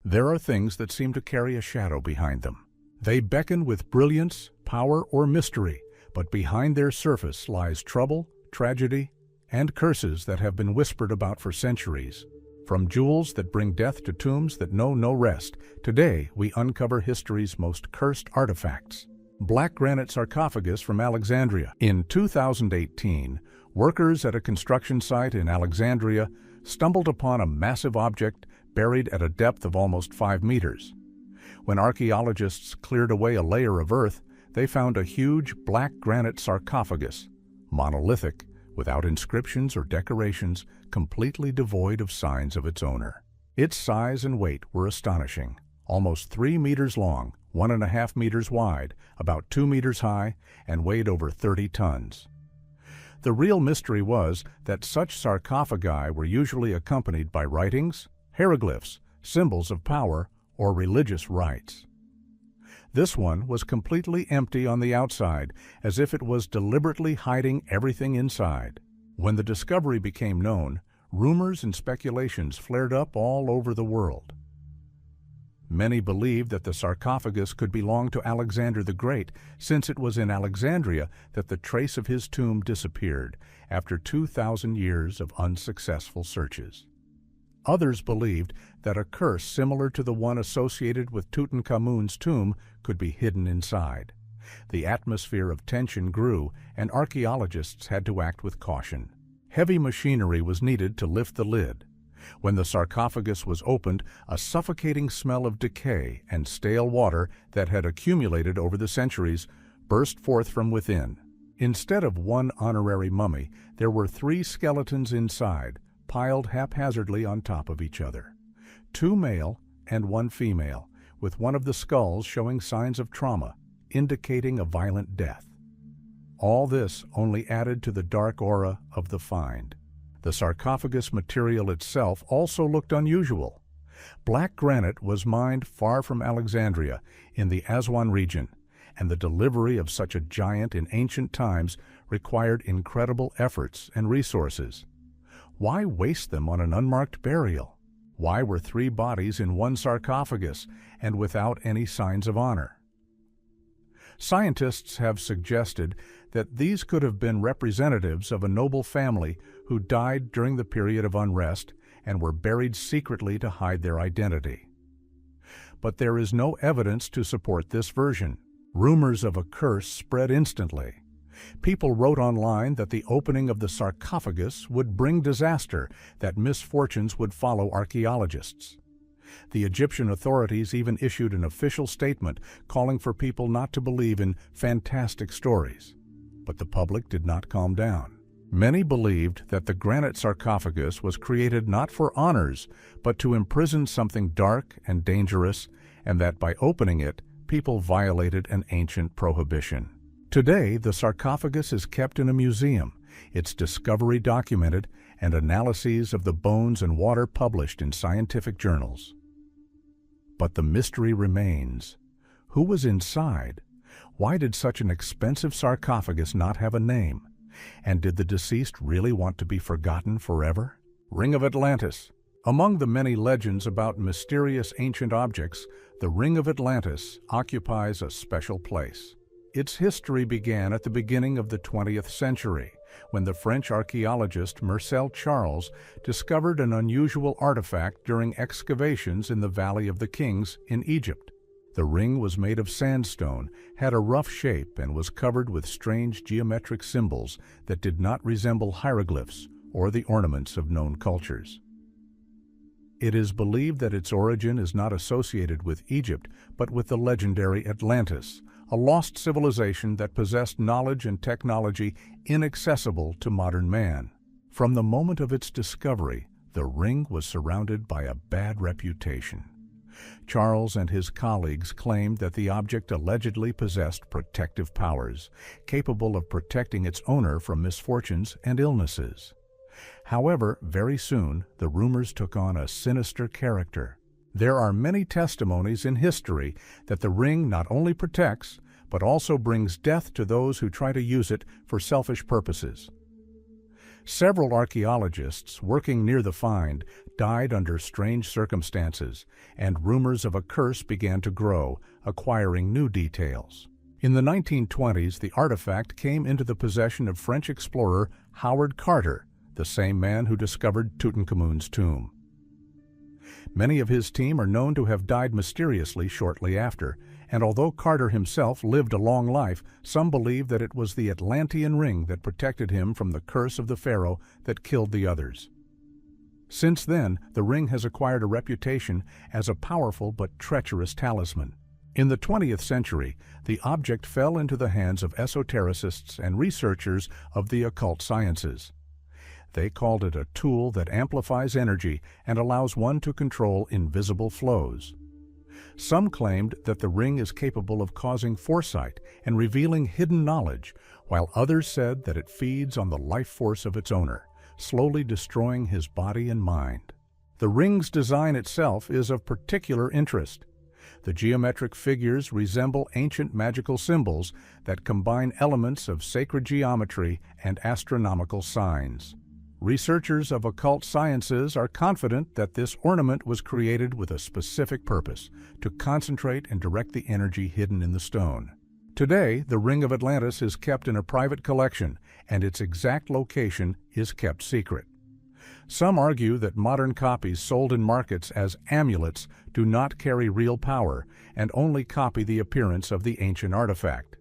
There are things that seem to carry a shadow behind them. They beckon with brilliance, power, or mystery, but behind their surface lies trouble, tragedy, and curses that have been whispered about for centuries. From jewels that bring death to tombs that know no rest, today we uncover history's most cursed artifacts. Black granite sarcophagus from Alexandria. In 2018, workers at a construction site in Alexandria stumbled upon a massive object buried at a depth of almost 5 meters. When archaeologists cleared away a layer of earth, they found a huge black granite sarcophagus, monolithic, without inscriptions or decorations, completely devoid of signs of its owner. Its size and weight were astonishing. Almost 3 meters long, 1.5 meters wide, about 2 meters high, and weighed over 30 tons. The real mystery was that such sarcophagi were usually accompanied by writings, hieroglyphs, symbols of power, or religious rites. This one was completely empty on the outside, as if it was deliberately hiding everything inside. When the discovery became known, rumors and speculations flared up all over the world. Many believed that the sarcophagus could belong to Alexander the Great, since it was in Alexandria that the trace of his tomb disappeared after 2,000 years of unsuccessful searches. Others believed that a curse similar to the one associated with Tutankhamun's tomb could be hidden inside. The atmosphere of tension grew, and archaeologists had to act with caution. Heavy machinery was needed to lift the lid. When the sarcophagus was opened, a suffocating smell of decay and stale water that had accumulated over the centuries burst forth from within. Instead of one honorary mummy, there were 3 skeletons inside, piled haphazardly on top of each other. 2 male and 1 female, with one of the skulls showing signs of trauma, indicating a violent death. All this only added to the dark aura of the find. The sarcophagus material itself also looked unusual. Black granite was mined far from Alexandria, in the Aswan region, and the delivery of such a giant in ancient times required incredible efforts and resources. Why waste them on an unmarked burial? Why were 3 bodies in one sarcophagus and without any signs of honor? Scientists have suggested that these could have been representatives of a noble family who died during the period of unrest and were buried secretly to hide their identity. But there is no evidence to support this version. Rumors of a curse spread instantly. People wrote online that the opening of the sarcophagus would bring disaster, that misfortunes would follow archaeologists. The Egyptian authorities even issued an official statement calling for people not to believe in fantastic stories. But the public did not calm down. Many believed that the granite sarcophagus was created not for honors, but to imprison something dark and dangerous, and that by opening it, people violated an ancient prohibition. Today, the sarcophagus is kept in a museum, its discovery documented, and analyses of the bones and water published in scientific journals. But the mystery remains. Who was inside? Why did such an expensive sarcophagus not have a name? And did the deceased really want to be forgotten forever? Ring of Atlantis. Among the many legends about mysterious ancient objects, the Ring of Atlantis occupies a special place. Its history began at the beginning of the 20th century, when the French archaeologist Marcel Charles discovered an unusual artifact during excavations in the Valley of the Kings in Egypt. The ring was made of sandstone, had a rough shape, and was covered with strange geometric symbols that did not resemble hieroglyphs or the ornaments of known cultures. It is believed that its origin is not associated with Egypt, but with the legendary Atlantis, a lost civilization that possessed knowledge and technology inaccessible to modern man. From the moment of its discovery, the ring was surrounded by a bad reputation. Charles and his colleagues claimed that the object allegedly possessed protective powers, capable of protecting its owner from misfortunes and illnesses. However, very soon, the rumors took on a sinister character. There are many testimonies in history that the ring not only protects, but also brings death to those who try to use it for selfish purposes. Several archaeologists working near the find died under strange circumstances, and rumors of a curse began to grow, acquiring new details. In the 1920s, the artifact came into the possession of French explorer Howard Carter, the same man who discovered Tutankhamun's tomb. Many of his team are known to have died mysteriously shortly after, and although Carter himself lived a long life, some believe that it was the Atlantean ring that protected him from the curse of the pharaoh that killed the others. Since then, the ring has acquired a reputation as a powerful but treacherous talisman. In the 20th century, the object fell into the hands of esotericists and researchers of the occult sciences. They called it a tool that amplifies energy and allows one to control invisible flows. Some claimed that the ring is capable of causing foresight and revealing hidden knowledge, while others said that it feeds on the life force of its owner, slowly destroying his body and mind. The ring's design itself is of particular interest. The geometric figures resemble ancient magical symbols that combine elements of sacred geometry and astronomical signs. Researchers of occult sciences are confident that this ornament was created with a specific purpose, to concentrate and direct the energy hidden in the stone. Today, the Ring of Atlantis is kept in a private collection, and its exact location is kept secret. Some argue that modern copies sold in markets as amulets do not carry real power and only copy the appearance of the ancient artifact.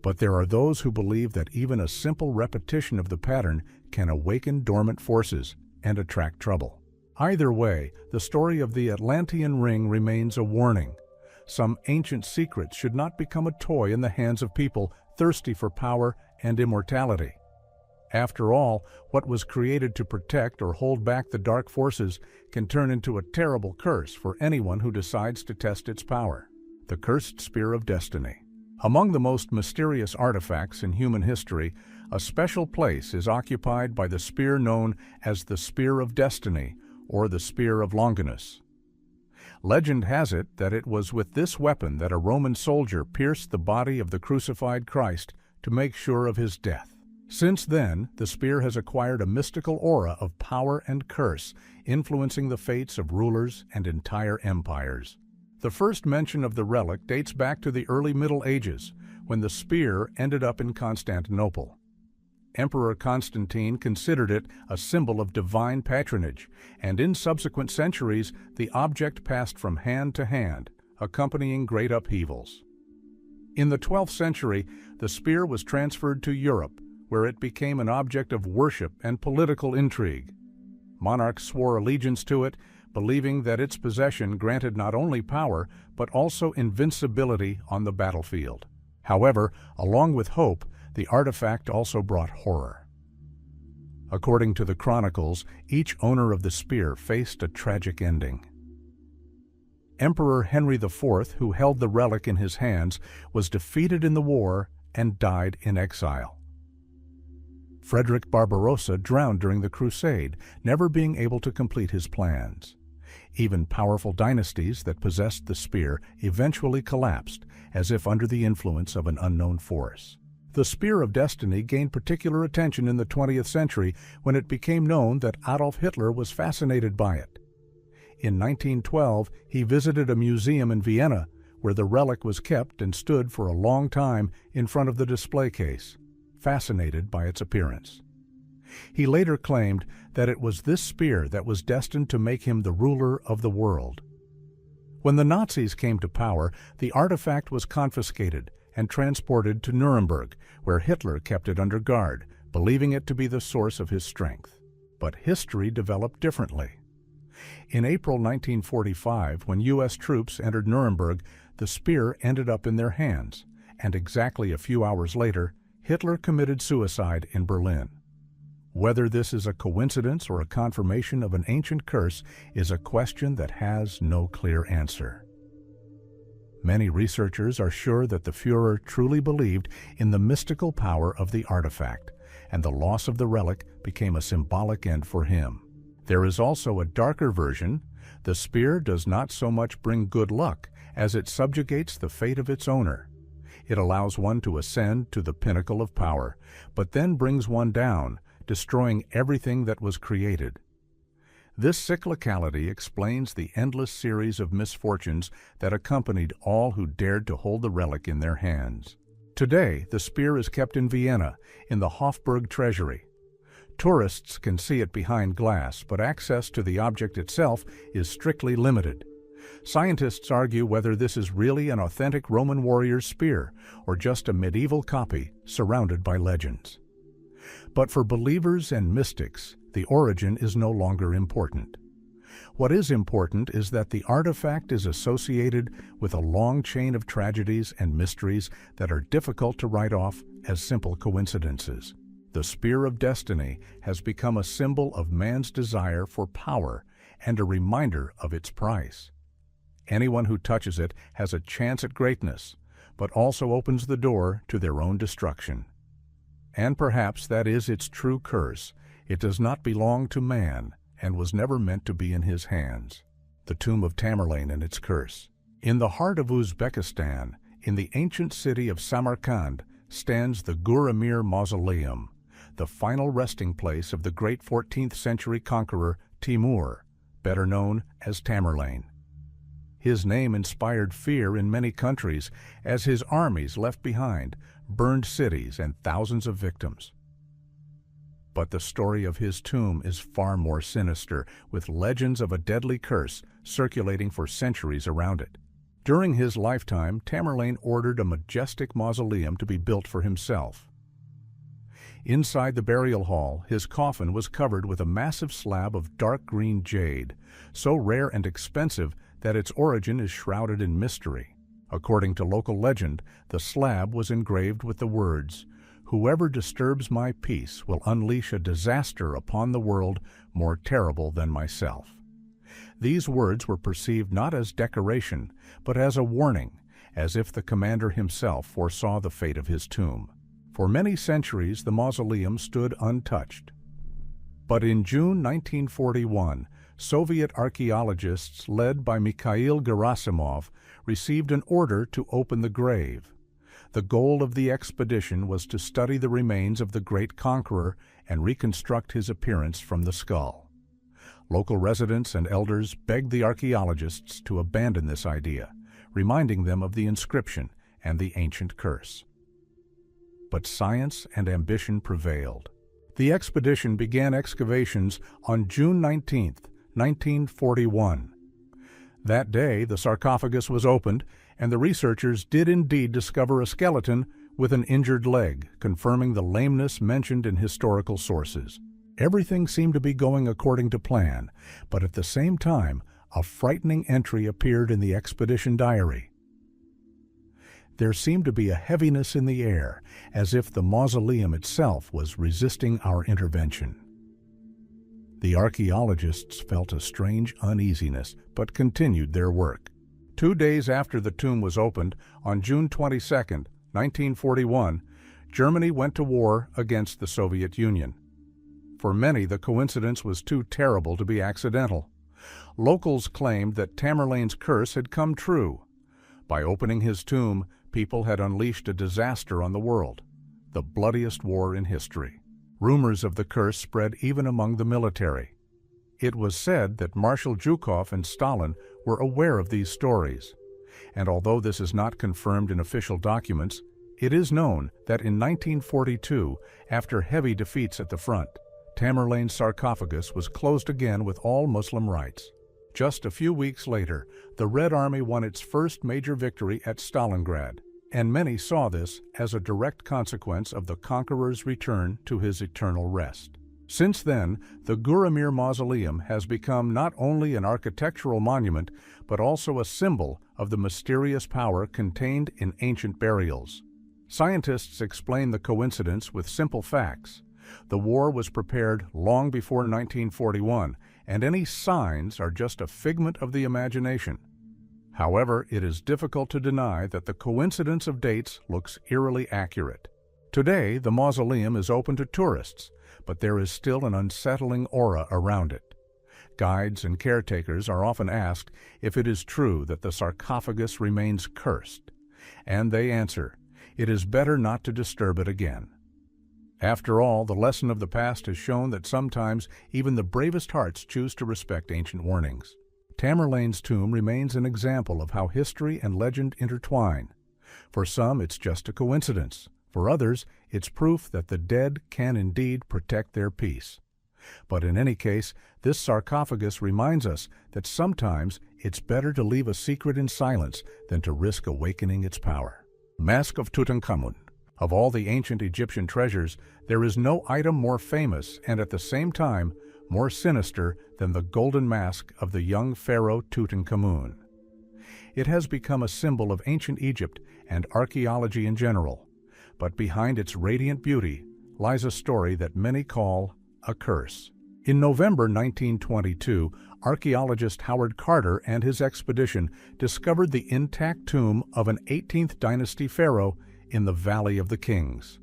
But there are those who believe that even a simple repetition of the pattern can awaken dormant forces and attract trouble. Either way, the story of the Atlantean ring remains a warning. Some ancient secrets should not become a toy in the hands of people thirsty for power and immortality. After all, what was created to protect or hold back the dark forces can turn into a terrible curse for anyone who decides to test its power. The Cursed Spear of Destiny. Among the most mysterious artifacts in human history, a special place is occupied by the spear known as the Spear of Destiny, or the Spear of Longinus. Legend has it that it was with this weapon that a Roman soldier pierced the body of the crucified Christ to make sure of his death. Since then, the spear has acquired a mystical aura of power and curse, influencing the fates of rulers and entire empires. The first mention of the relic dates back to the early Middle Ages, when the spear ended up in Constantinople. Emperor Constantine considered it a symbol of divine patronage, and in subsequent centuries, the object passed from hand to hand, accompanying great upheavals. In the 12th century, the spear was transferred to Europe, where it became an object of worship and political intrigue. Monarchs swore allegiance to it, believing that its possession granted not only power, but also invincibility on the battlefield. However, along with hope, the artifact also brought horror. According to the chronicles, each owner of the spear faced a tragic ending. Emperor Henry IV, who held the relic in his hands, was defeated in the war and died in exile. Frederick Barbarossa drowned during the Crusade, never being able to complete his plans. Even powerful dynasties that possessed the spear eventually collapsed, as if under the influence of an unknown force. The Spear of Destiny gained particular attention in the 20th century when it became known that Adolf Hitler was fascinated by it. In 1912, he visited a museum in Vienna where the relic was kept and stood for a long time in front of the display case, fascinated by its appearance. He later claimed that it was this spear that was destined to make him the ruler of the world. When the Nazis came to power, the artifact was confiscated and transported to Nuremberg, where Hitler kept it under guard, believing it to be the source of his strength. But history developed differently. In April 1945, when U.S. troops entered Nuremberg, the spear ended up in their hands, and exactly a few hours later, Hitler committed suicide in Berlin. Whether this is a coincidence or a confirmation of an ancient curse is a question that has no clear answer. Many researchers are sure that the Führer truly believed in the mystical power of the artifact, and the loss of the relic became a symbolic end for him. There is also a darker version. The spear does not so much bring good luck as it subjugates the fate of its owner. It allows one to ascend to the pinnacle of power, but then brings one down, destroying everything that was created. This cyclicality explains the endless series of misfortunes that accompanied all who dared to hold the relic in their hands. Today, the spear is kept in Vienna, in the Hofburg treasury. Tourists can see it behind glass, but access to the object itself is strictly limited. Scientists argue whether this is really an authentic Roman warrior's spear or just a medieval copy surrounded by legends. But for believers and mystics, the origin is no longer important. What is important is that the artifact is associated with a long chain of tragedies and mysteries that are difficult to write off as simple coincidences. The Spear of Destiny has become a symbol of man's desire for power and a reminder of its price. Anyone who touches it has a chance at greatness, but also opens the door to their own destruction. And perhaps that is its true curse. It does not belong to man and was never meant to be in his hands. The tomb of Tamerlane and its curse. In the heart of Uzbekistan, in the ancient city of Samarkand, stands the Gur-Emir Mausoleum, the final resting place of the great 14th century conqueror Timur, better known as Tamerlane. His name inspired fear in many countries as his armies left behind burned cities and thousands of victims. But the story of his tomb is far more sinister, with legends of a deadly curse circulating for centuries around it. During his lifetime, Tamerlane ordered a majestic mausoleum to be built for himself. Inside the burial hall, his coffin was covered with a massive slab of dark green jade, so rare and expensive that its origin is shrouded in mystery. According to local legend, the slab was engraved with the words, "Whoever disturbs my peace will unleash a disaster upon the world more terrible than myself." These words were perceived not as decoration, but as a warning, as if the commander himself foresaw the fate of his tomb. For many centuries, the mausoleum stood untouched. But in June 1941, Soviet archaeologists led by Mikhail Gerasimov received an order to open the grave. The goal of the expedition was to study the remains of the great conqueror and reconstruct his appearance from the skull. Local residents and elders begged the archaeologists to abandon this idea, reminding them of the inscription and the ancient curse. But science and ambition prevailed. The expedition began excavations on June 19, 1941. That day, the sarcophagus was opened, and the researchers did indeed discover a skeleton with an injured leg, confirming the lameness mentioned in historical sources. Everything seemed to be going according to plan, but at the same time, a frightening entry appeared in the expedition diary. There seemed to be a heaviness in the air, as if the mausoleum itself was resisting our intervention. The archaeologists felt a strange uneasiness, but continued their work. 2 days after the tomb was opened, on June 22, 1941, Germany went to war against the Soviet Union. For many, the coincidence was too terrible to be accidental. Locals claimed that Tamerlane's curse had come true. By opening his tomb, people had unleashed a disaster on the world, the bloodiest war in history. Rumors of the curse spread even among the military. It was said that Marshal Zhukov and Stalin were aware of these stories, and although this is not confirmed in official documents, it is known that in 1942, after heavy defeats at the front, Tamerlane's sarcophagus was closed again with all Muslim rites. Just a few weeks later, the Red Army won its first major victory at Stalingrad, and many saw this as a direct consequence of the conqueror's return to his eternal rest. Since then, the Gur-Emir Mausoleum has become not only an architectural monument, but also a symbol of the mysterious power contained in ancient burials. Scientists explain the coincidence with simple facts. The war was prepared long before 1941, and any signs are just a figment of the imagination. However, it is difficult to deny that the coincidence of dates looks eerily accurate. Today, the mausoleum is open to tourists, but there is still an unsettling aura around it. Guides and caretakers are often asked if it is true that the sarcophagus remains cursed, and they answer, "It is better not to disturb it again." After all, the lesson of the past has shown that sometimes even the bravest hearts choose to respect ancient warnings. Tamerlane's tomb remains an example of how history and legend intertwine. For some, it's just a coincidence. For others, it's proof that the dead can indeed protect their peace. But in any case, this sarcophagus reminds us that sometimes it's better to leave a secret in silence than to risk awakening its power. Mask of Tutankhamun. Of all the ancient Egyptian treasures, there is no item more famous and at the same time more sinister than the golden mask of the young pharaoh Tutankhamun. It has become a symbol of ancient Egypt and archaeology in general, but behind its radiant beauty lies a story that many call a curse. In November 1922, archaeologist Howard Carter and his expedition discovered the intact tomb of an 18th dynasty pharaoh in the Valley of the Kings.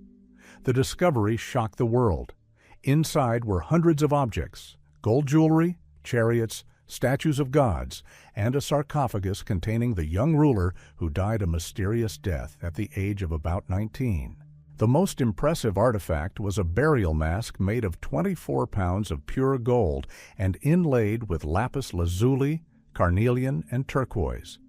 The discovery shocked the world. Inside were hundreds of objects, gold jewelry, chariots, statues of gods, and a sarcophagus containing the young ruler who died a mysterious death at the age of about 19. The most impressive artifact was a burial mask made of 24 pounds of pure gold and inlaid with lapis lazuli, carnelian, and turquoise.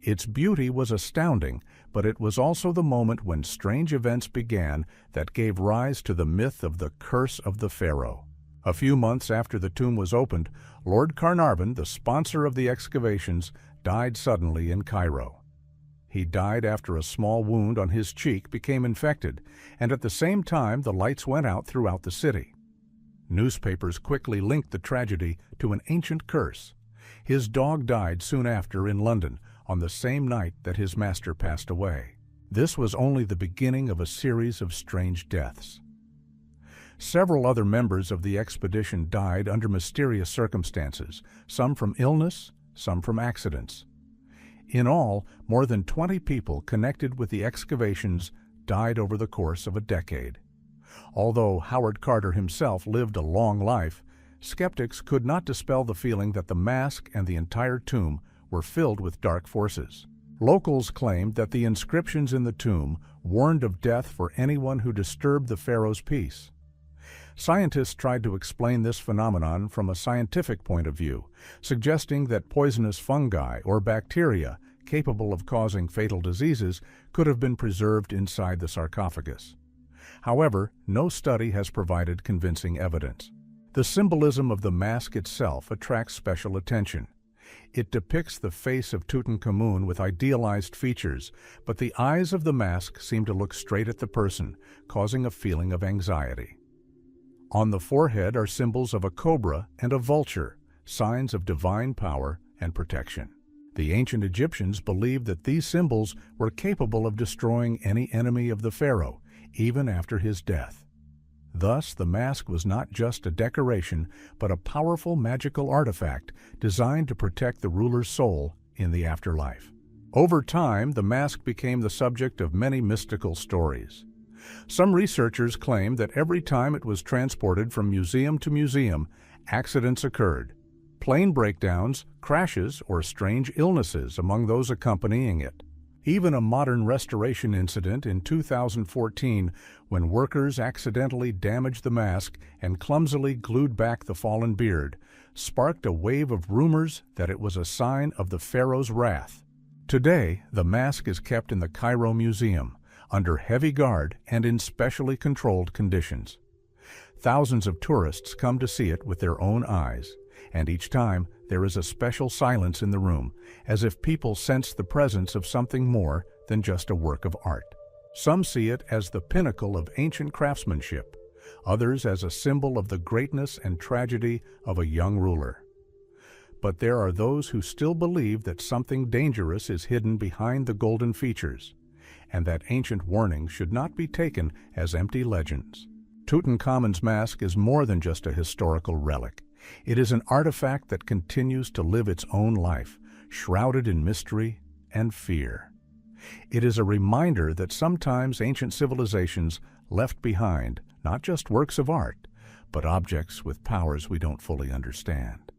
Its beauty was astounding, but it was also the moment when strange events began that gave rise to the myth of the curse of the pharaoh. A few months after the tomb was opened, Lord Carnarvon, the sponsor of the excavations, died suddenly in Cairo. He died after a small wound on his cheek became infected, and at the same time the lights went out throughout the city. Newspapers quickly linked the tragedy to an ancient curse. His dog died soon after in London, on the same night that his master passed away. This was only the beginning of a series of strange deaths. Several other members of the expedition died under mysterious circumstances, some from illness, some from accidents. In all, more than 20 people connected with the excavations died over the course of a decade. Although Howard Carter himself lived a long life, skeptics could not dispel the feeling that the mask and the entire tomb were filled with dark forces. Locals claimed that the inscriptions in the tomb warned of death for anyone who disturbed the pharaoh's peace. Scientists tried to explain this phenomenon from a scientific point of view, suggesting that poisonous fungi or bacteria capable of causing fatal diseases could have been preserved inside the sarcophagus. However, no study has provided convincing evidence. The symbolism of the mask itself attracts special attention. It depicts the face of Tutankhamun with idealized features, but the eyes of the mask seem to look straight at the person, causing a feeling of anxiety. On the forehead are symbols of a cobra and a vulture, signs of divine power and protection. The ancient Egyptians believed that these symbols were capable of destroying any enemy of the pharaoh, even after his death. Thus, the mask was not just a decoration, but a powerful magical artifact designed to protect the ruler's soul in the afterlife. Over time, the mask became the subject of many mystical stories. Some researchers claim that every time it was transported from museum to museum, accidents occurred, plane breakdowns, crashes, or strange illnesses among those accompanying it. Even a modern restoration incident in 2014, when workers accidentally damaged the mask and clumsily glued back the fallen beard, sparked a wave of rumors that it was a sign of the pharaoh's wrath. Today, the mask is kept in the Cairo Museum, under heavy guard and in specially controlled conditions. Thousands of tourists come to see it with their own eyes, and each time there is a special silence in the room, as if people sense the presence of something more than just a work of art. Some see it as the pinnacle of ancient craftsmanship, others as a symbol of the greatness and tragedy of a young ruler. But there are those who still believe that something dangerous is hidden behind the golden features, and that ancient warnings should not be taken as empty legends. Tutankhamun's mask is more than just a historical relic. It is an artifact that continues to live its own life, shrouded in mystery and fear. It is a reminder that sometimes ancient civilizations left behind not just works of art, but objects with powers we don't fully understand.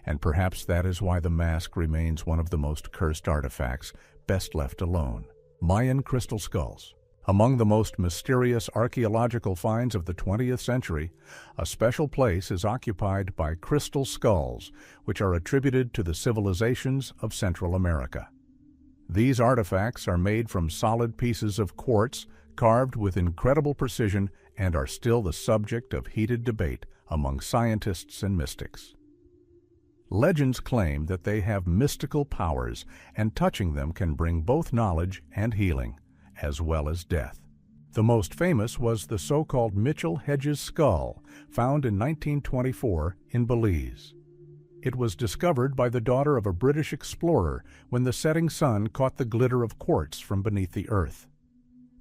And perhaps that is why the mask remains one of the most cursed artifacts best left alone. Mayan crystal skulls. Among the most mysterious archaeological finds of the 20th century, a special place is occupied by crystal skulls, which are attributed to the civilizations of Central America. These artifacts are made from solid pieces of quartz, carved with incredible precision, and are still the subject of heated debate among scientists and mystics. Legends claim that they have mystical powers, and touching them can bring both knowledge and healing, as well as death. The most famous was the so-called Mitchell-Hedges skull, found in 1924 in Belize. It was discovered by the daughter of a British explorer when the setting sun caught the glitter of quartz from beneath the earth.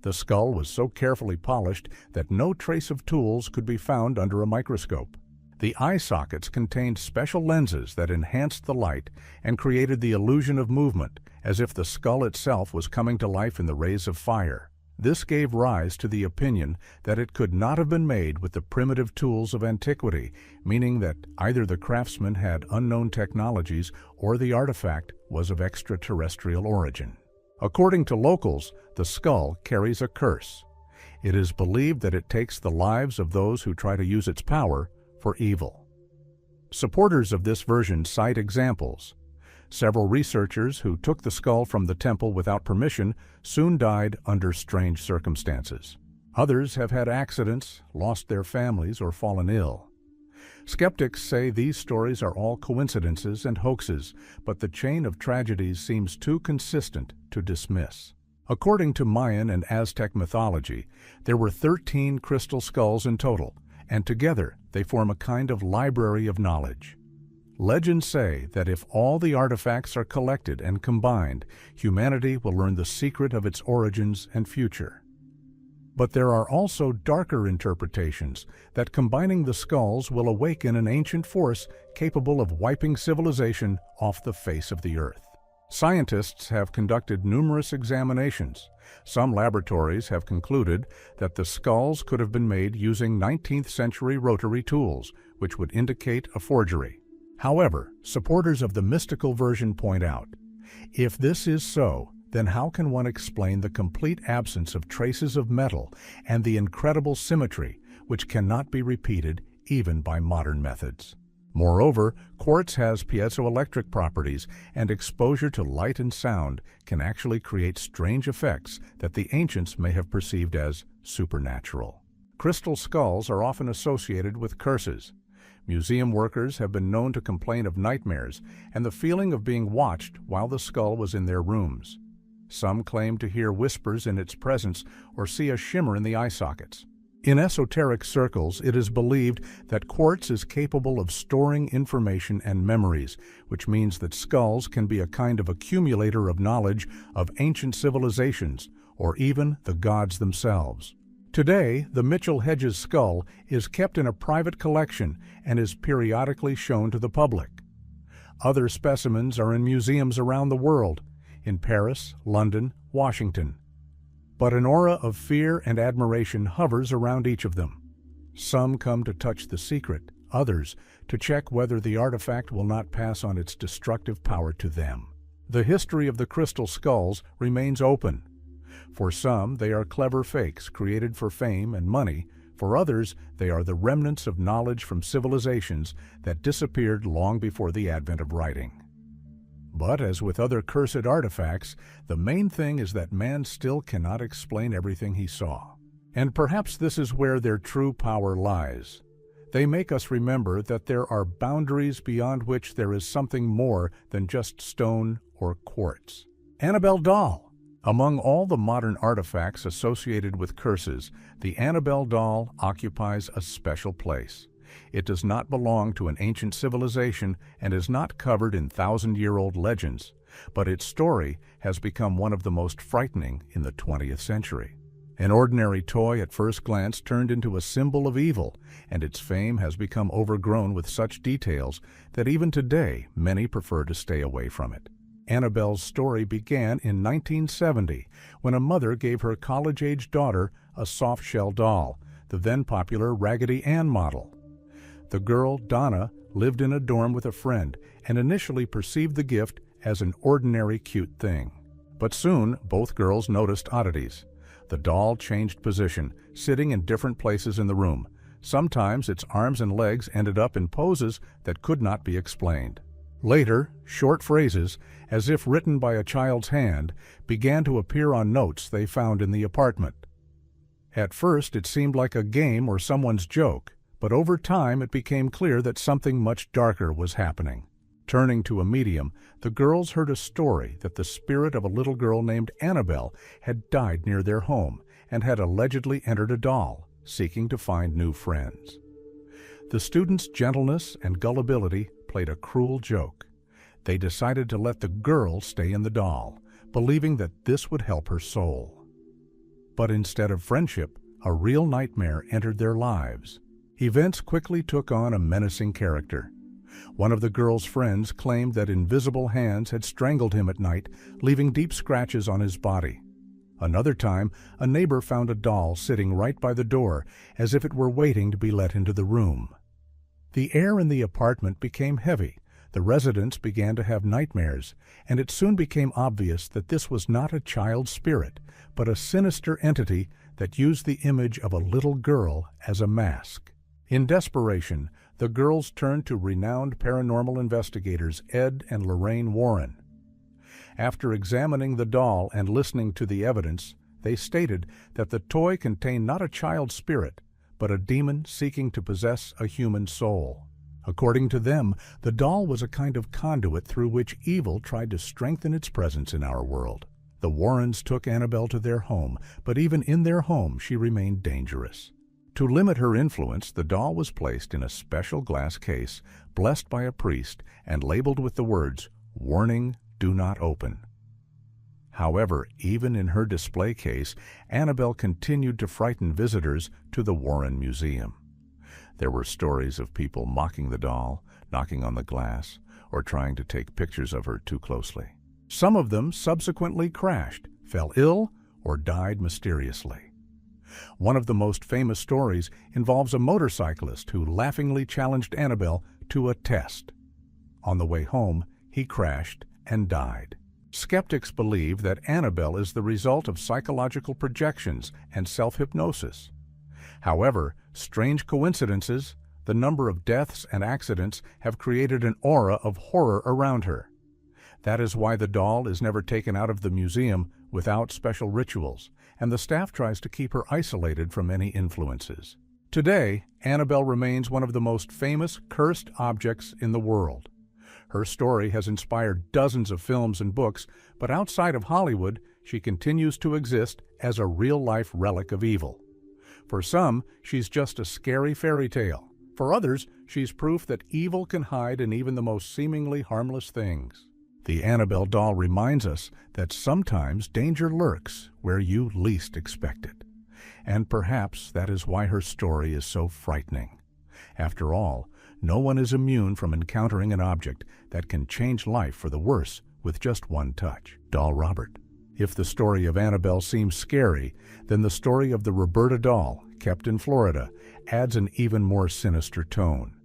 The skull was so carefully polished that no trace of tools could be found under a microscope. The eye sockets contained special lenses that enhanced the light and created the illusion of movement, as if the skull itself was coming to life in the rays of fire. This gave rise to the opinion that it could not have been made with the primitive tools of antiquity, meaning that either the craftsman had unknown technologies or the artifact was of extraterrestrial origin. According to locals, the skull carries a curse. It is believed that it takes the lives of those who try to use its power for evil. Supporters of this version cite examples. Several researchers who took the skull from the temple without permission soon died under strange circumstances. Others have had accidents, lost their families, or fallen ill. Skeptics say these stories are all coincidences and hoaxes, but the chain of tragedies seems too consistent to dismiss. According to Mayan and Aztec mythology, there were 13 crystal skulls in total, and together they form a kind of library of knowledge. Legends say that if all the artifacts are collected and combined, humanity will learn the secret of its origins and future. But there are also darker interpretations that combining the skulls will awaken an ancient force capable of wiping civilization off the face of the earth. Scientists have conducted numerous examinations. Some laboratories have concluded that the skulls could have been made using 19th century rotary tools, which would indicate a forgery. However, supporters of the mystical version point out, if this is so, then how can one explain the complete absence of traces of metal and the incredible symmetry, which cannot be repeated even by modern methods? Moreover, quartz has piezoelectric properties, and exposure to light and sound can actually create strange effects that the ancients may have perceived as supernatural. Crystal skulls are often associated with curses. Museum workers have been known to complain of nightmares and the feeling of being watched while the skull was in their rooms. Some claim to hear whispers in its presence or see a shimmer in the eye sockets. In esoteric circles, it is believed that quartz is capable of storing information and memories, which means that skulls can be a kind of accumulator of knowledge of ancient civilizations or even the gods themselves. Today, the Mitchell-Hedges skull is kept in a private collection and is periodically shown to the public. Other specimens are in museums around the world, in Paris, London, Washington. But an aura of fear and admiration hovers around each of them. Some come to touch the secret, others to check whether the artifact will not pass on its destructive power to them. The history of the crystal skulls remains open. For some, they are clever fakes created for fame and money. For others, they are the remnants of knowledge from civilizations that disappeared long before the advent of writing. But as with other cursed artifacts, the main thing is that man still cannot explain everything he saw. And perhaps this is where their true power lies. They make us remember that there are boundaries beyond which there is something more than just stone or quartz. Annabelle doll. Among all the modern artifacts associated with curses, the Annabelle doll occupies a special place. It does not belong to an ancient civilization and is not covered in thousand-year-old legends, but its story has become one of the most frightening in the 20th century. An ordinary toy at first glance turned into a symbol of evil, and its fame has become overgrown with such details that even today many prefer to stay away from it. Annabelle's story began in 1970 when a mother gave her college-age daughter a soft-shell doll, the then-popular Raggedy Ann model. The girl, Donna, lived in a dorm with a friend and initially perceived the gift as an ordinary cute thing. But soon, both girls noticed oddities. The doll changed position, sitting in different places in the room. Sometimes its arms and legs ended up in poses that could not be explained. Later, short phrases, as if written by a child's hand, began to appear on notes they found in the apartment. At first, it seemed like a game or someone's joke, but over time it became clear that something much darker was happening. Turning to a medium, the girls heard a story that the spirit of a little girl named Annabelle had died near their home and had allegedly entered a doll, seeking to find new friends. The students' gentleness and gullibility played a cruel joke. They decided to let the girl stay in the doll, believing that this would help her soul. But instead of friendship, a real nightmare entered their lives. Events quickly took on a menacing character. One of the girl's friends claimed that invisible hands had strangled him at night, leaving deep scratches on his body. Another time, a neighbor found a doll sitting right by the door, as if it were waiting to be let into the room. The air in the apartment became heavy. The residents began to have nightmares, and it soon became obvious that this was not a child's spirit, but a sinister entity that used the image of a little girl as a mask. In desperation, the girls turned to renowned paranormal investigators Ed and Lorraine Warren. After examining the doll and listening to the evidence, they stated that the toy contained not a child's spirit, but a demon seeking to possess a human soul. According to them, the doll was a kind of conduit through which evil tried to strengthen its presence in our world. The Warrens took Annabelle to their home, but even in their home she remained dangerous. To limit her influence, the doll was placed in a special glass case, blessed by a priest, and labeled with the words, "Warning, do not open." However, even in her display case, Annabelle continued to frighten visitors to the Warren Museum. There were stories of people mocking the doll, knocking on the glass, or trying to take pictures of her too closely. Some of them subsequently crashed, fell ill, or died mysteriously. One of the most famous stories involves a motorcyclist who laughingly challenged Annabelle to a test. On the way home, he crashed and died. Skeptics believe that Annabelle is the result of psychological projections and self-hypnosis. However, strange coincidences, the number of deaths and accidents have created an aura of horror around her. That is why the doll is never taken out of the museum without special rituals, and the staff tries to keep her isolated from any influences. Today, Annabelle remains one of the most famous cursed objects in the world. Her story has inspired dozens of films and books, but outside of Hollywood, she continues to exist as a real-life relic of evil. For some, she's just a scary fairy tale. For others, she's proof that evil can hide in even the most seemingly harmless things. The Annabelle doll reminds us that sometimes danger lurks where you least expect it. And perhaps that is why her story is so frightening. After all, no one is immune from encountering an object that can change life for the worse with just one touch. Doll Robert. If the story of Annabelle seems scary, then the story of the Roberta doll, kept in Florida, adds an even more sinister tone.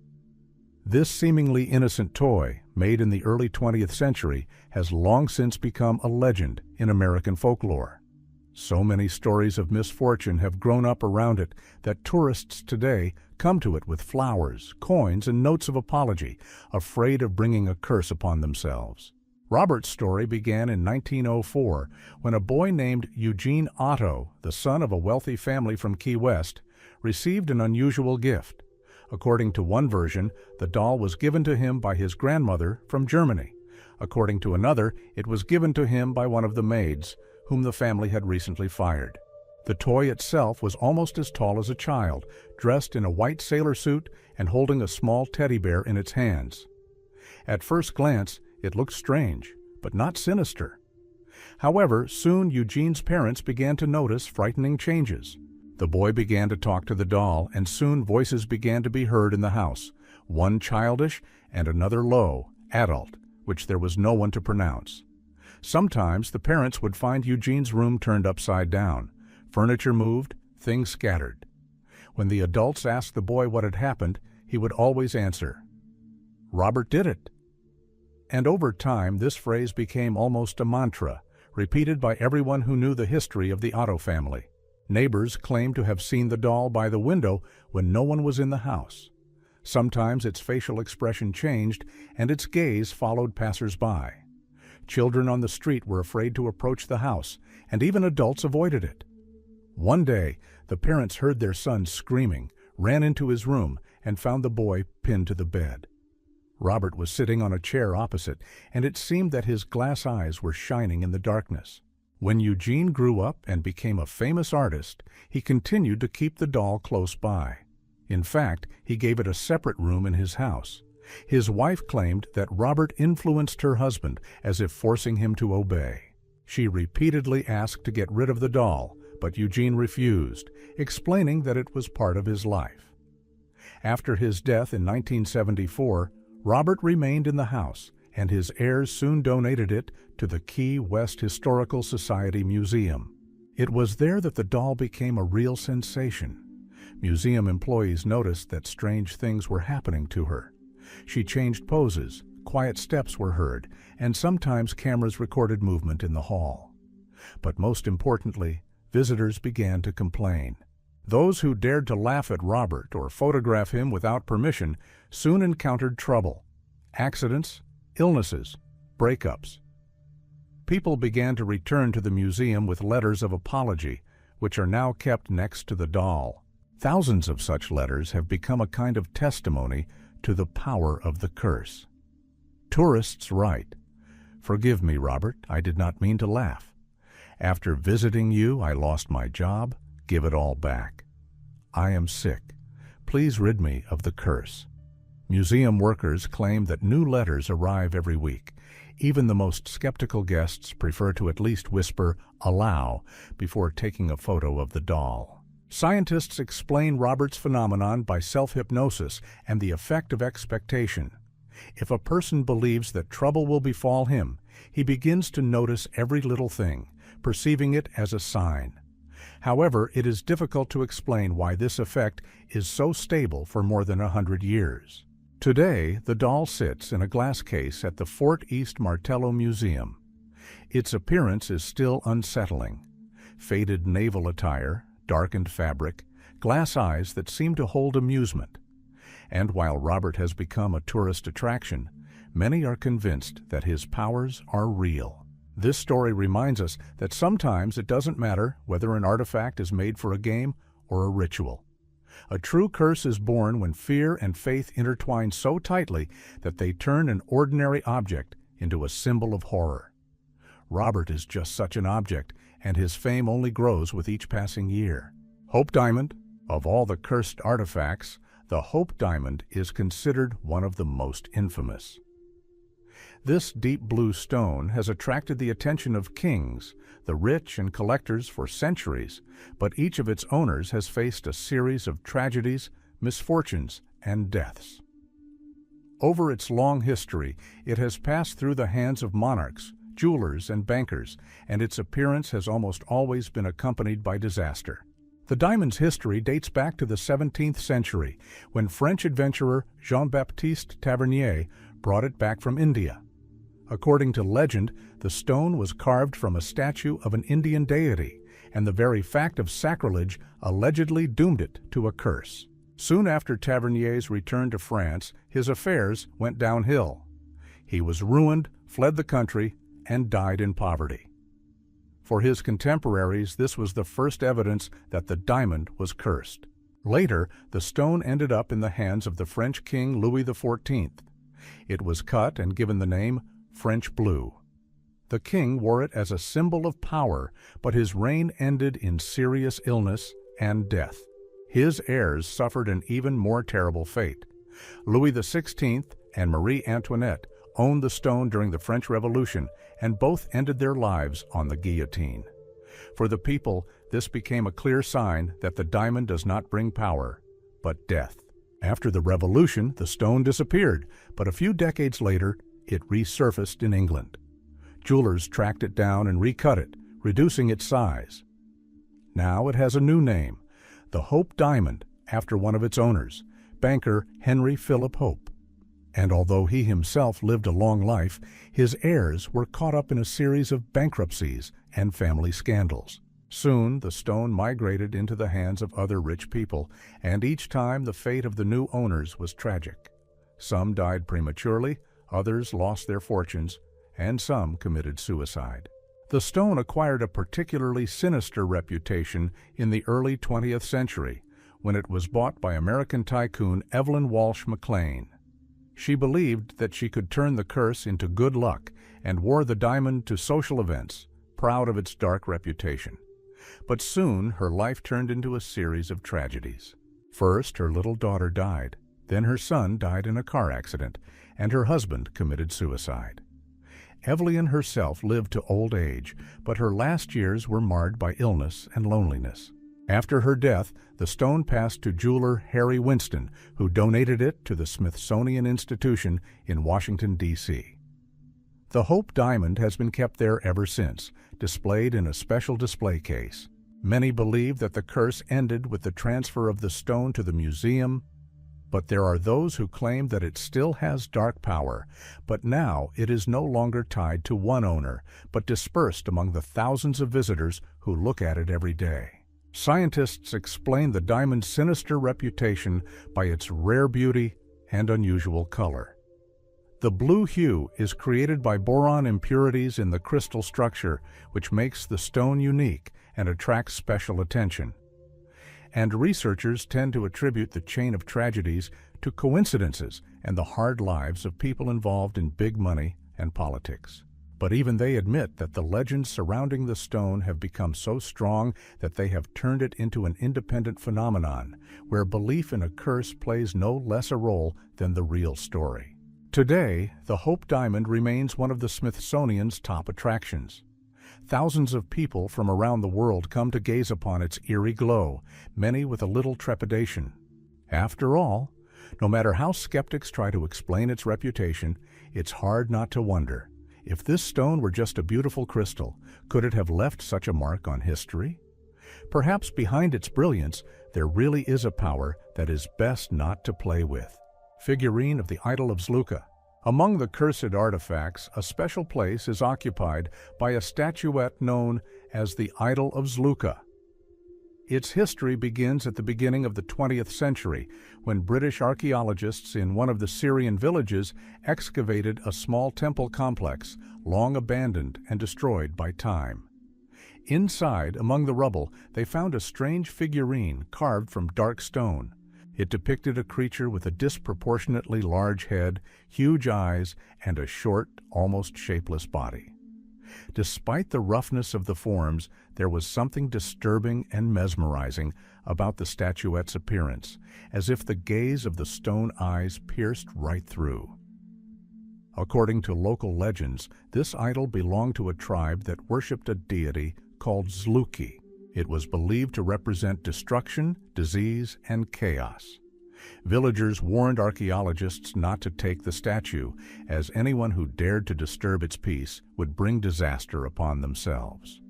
This seemingly innocent toy, made in the early 20th century, has long since become a legend in American folklore. So many stories of misfortune have grown up around it that tourists today come to it with flowers, coins, and notes of apology, afraid of bringing a curse upon themselves. Robert's story began in 1904 when a boy named Eugene Otto, the son of a wealthy family from Key West, received an unusual gift. According to one version, the doll was given to him by his grandmother from Germany. According to another, it was given to him by one of the maids, whom the family had recently fired. The toy itself was almost as tall as a child, dressed in a white sailor suit and holding a small teddy bear in its hands. At first glance, it looked strange, but not sinister. However, soon Eugene's parents began to notice frightening changes. The boy began to talk to the doll, and soon voices began to be heard in the house, one childish and another low, adult, which there was no one to pronounce. Sometimes the parents would find Eugene's room turned upside down, furniture moved, things scattered. When the adults asked the boy what had happened, he would always answer, "Robert did it." And over time, this phrase became almost a mantra, repeated by everyone who knew the history of the Otto family. Neighbors claimed to have seen the doll by the window when no one was in the house. Sometimes its facial expression changed and its gaze followed passers-by. Children on the street were afraid to approach the house, and even adults avoided it. One day, the parents heard their son screaming, ran into his room, and found the boy pinned to the bed. Robert was sitting on a chair opposite, and it seemed that his glass eyes were shining in the darkness. When Eugene grew up and became a famous artist, he continued to keep the doll close by. In fact, he gave it a separate room in his house. His wife claimed that Robert influenced her husband as if forcing him to obey. She repeatedly asked to get rid of the doll, but Eugene refused, explaining that it was part of his life. After his death in 1974, Robert remained in the house, and his heirs soon donated it to the Key West Historical Society Museum. It was there that the doll became a real sensation. Museum employees noticed that strange things were happening to her. She changed poses, quiet steps were heard, and sometimes cameras recorded movement in the hall. But most importantly, visitors began to complain. Those who dared to laugh at Robert or photograph him without permission soon encountered trouble. Accidents, illnesses, breakups. People began to return to the museum with letters of apology, which are now kept next to the doll. Thousands of such letters have become a kind of testimony to the power of the curse. Tourists write, "Forgive me, Robert, I did not mean to laugh. After visiting you, I lost my job. Give it all back. I am sick. Please rid me of the curse." Museum workers claim that new letters arrive every week. Even the most skeptical guests prefer to at least whisper "allow" before taking a photo of the doll. Scientists explain Robert's phenomenon by self-hypnosis and the effect of expectation. If a person believes that trouble will befall him, he begins to notice every little thing, perceiving it as a sign. However, it is difficult to explain why this effect is so stable for more than 100 years. Today, the doll sits in a glass case at the Fort East Martello Museum. Its appearance is still unsettling. Faded naval attire, darkened fabric, glass eyes that seem to hold amusement. And while Robert has become a tourist attraction, many are convinced that his powers are real. This story reminds us that sometimes it doesn't matter whether an artifact is made for a game or a ritual. A true curse is born when fear and faith intertwine so tightly that they turn an ordinary object into a symbol of horror. Robert is just such an object, and his fame only grows with each passing year. Hope Diamond. Of all the cursed artifacts, the Hope Diamond is considered one of the most infamous. This deep blue stone has attracted the attention of kings, the rich, and collectors for centuries, but each of its owners has faced a series of tragedies, misfortunes, and deaths. Over its long history, it has passed through the hands of monarchs, jewelers, and bankers, and its appearance has almost always been accompanied by disaster. The diamond's history dates back to the 17th century, when French adventurer Jean-Baptiste Tavernier brought it back from India. According to legend, the stone was carved from a statue of an Indian deity, and the very fact of sacrilege allegedly doomed it to a curse. Soon after Tavernier's return to France, his affairs went downhill. He was ruined, fled the country, and died in poverty. For his contemporaries, this was the first evidence that the diamond was cursed. Later, the stone ended up in the hands of the French king Louis XIV. It was cut and given the name French blue. The king wore it as a symbol of power, but his reign ended in serious illness and death. His heirs suffered an even more terrible fate. Louis XVI and Marie Antoinette owned the stone during the French Revolution, and both ended their lives on the guillotine. For the people, this became a clear sign that the diamond does not bring power, but death. After the Revolution, the stone disappeared, but a few decades later, it resurfaced in England. Jewelers tracked it down and recut it, reducing its size. Now it has a new name, the Hope Diamond, after one of its owners, banker Henry Philip Hope. And although he himself lived a long life, his heirs were caught up in a series of bankruptcies and family scandals. Soon, the stone migrated into the hands of other rich people, and each time the fate of the new owners was tragic. Some died prematurely, others lost their fortunes, and some committed suicide. The stone acquired a particularly sinister reputation in the early 20th century, when it was bought by American tycoon Evelyn Walsh McLean. She believed that she could turn the curse into good luck and wore the diamond to social events, proud of its dark reputation. But soon her life turned into a series of tragedies. First, her little daughter died. Then her son died in a car accident, and her husband committed suicide. Evelyn herself lived to old age, but her last years were marred by illness and loneliness. After her death, the stone passed to jeweler Harry Winston, who donated it to the Smithsonian Institution in Washington, D.C. The Hope diamond has been kept there ever since, displayed in a special display case. Many believe that the curse ended with the transfer of the stone to the museum, but there are those who claim that it still has dark power, but now it is no longer tied to one owner, but dispersed among the thousands of visitors who look at it every day. Scientists explain the diamond's sinister reputation by its rare beauty and unusual color. The blue hue is created by boron impurities in the crystal structure, which makes the stone unique and attracts special attention. And researchers tend to attribute the chain of tragedies to coincidences and the hard lives of people involved in big money and politics. But even they admit that the legends surrounding the stone have become so strong that they have turned it into an independent phenomenon, where belief in a curse plays no less a role than the real story. Today, the Hope Diamond remains one of the Smithsonian's top attractions. Thousands of people from around the world come to gaze upon its eerie glow, many with a little trepidation. After all, no matter how skeptics try to explain its reputation, it's hard not to wonder, if this stone were just a beautiful crystal, could it have left such a mark on history? Perhaps behind its brilliance, there really is a power that is best not to play with. Figurine of the idol of Zluka. Among the cursed artifacts, a special place is occupied by a statuette known as the Idol of Zluka. Its history begins at the beginning of the 20th century, when British archaeologists in one of the Syrian villages excavated a small temple complex, long abandoned and destroyed by time. Inside, among the rubble, they found a strange figurine carved from dark stone. It depicted a creature with a disproportionately large head, huge eyes, and a short, almost shapeless body. Despite the roughness of the forms, there was something disturbing and mesmerizing about the statuette's appearance, as if the gaze of the stone eyes pierced right through. According to local legends, this idol belonged to a tribe that worshipped a deity called Zluki. It was believed to represent destruction, disease, and chaos. Villagers warned archaeologists not to take the statue, as anyone who dared to disturb its peace would bring disaster upon themselves.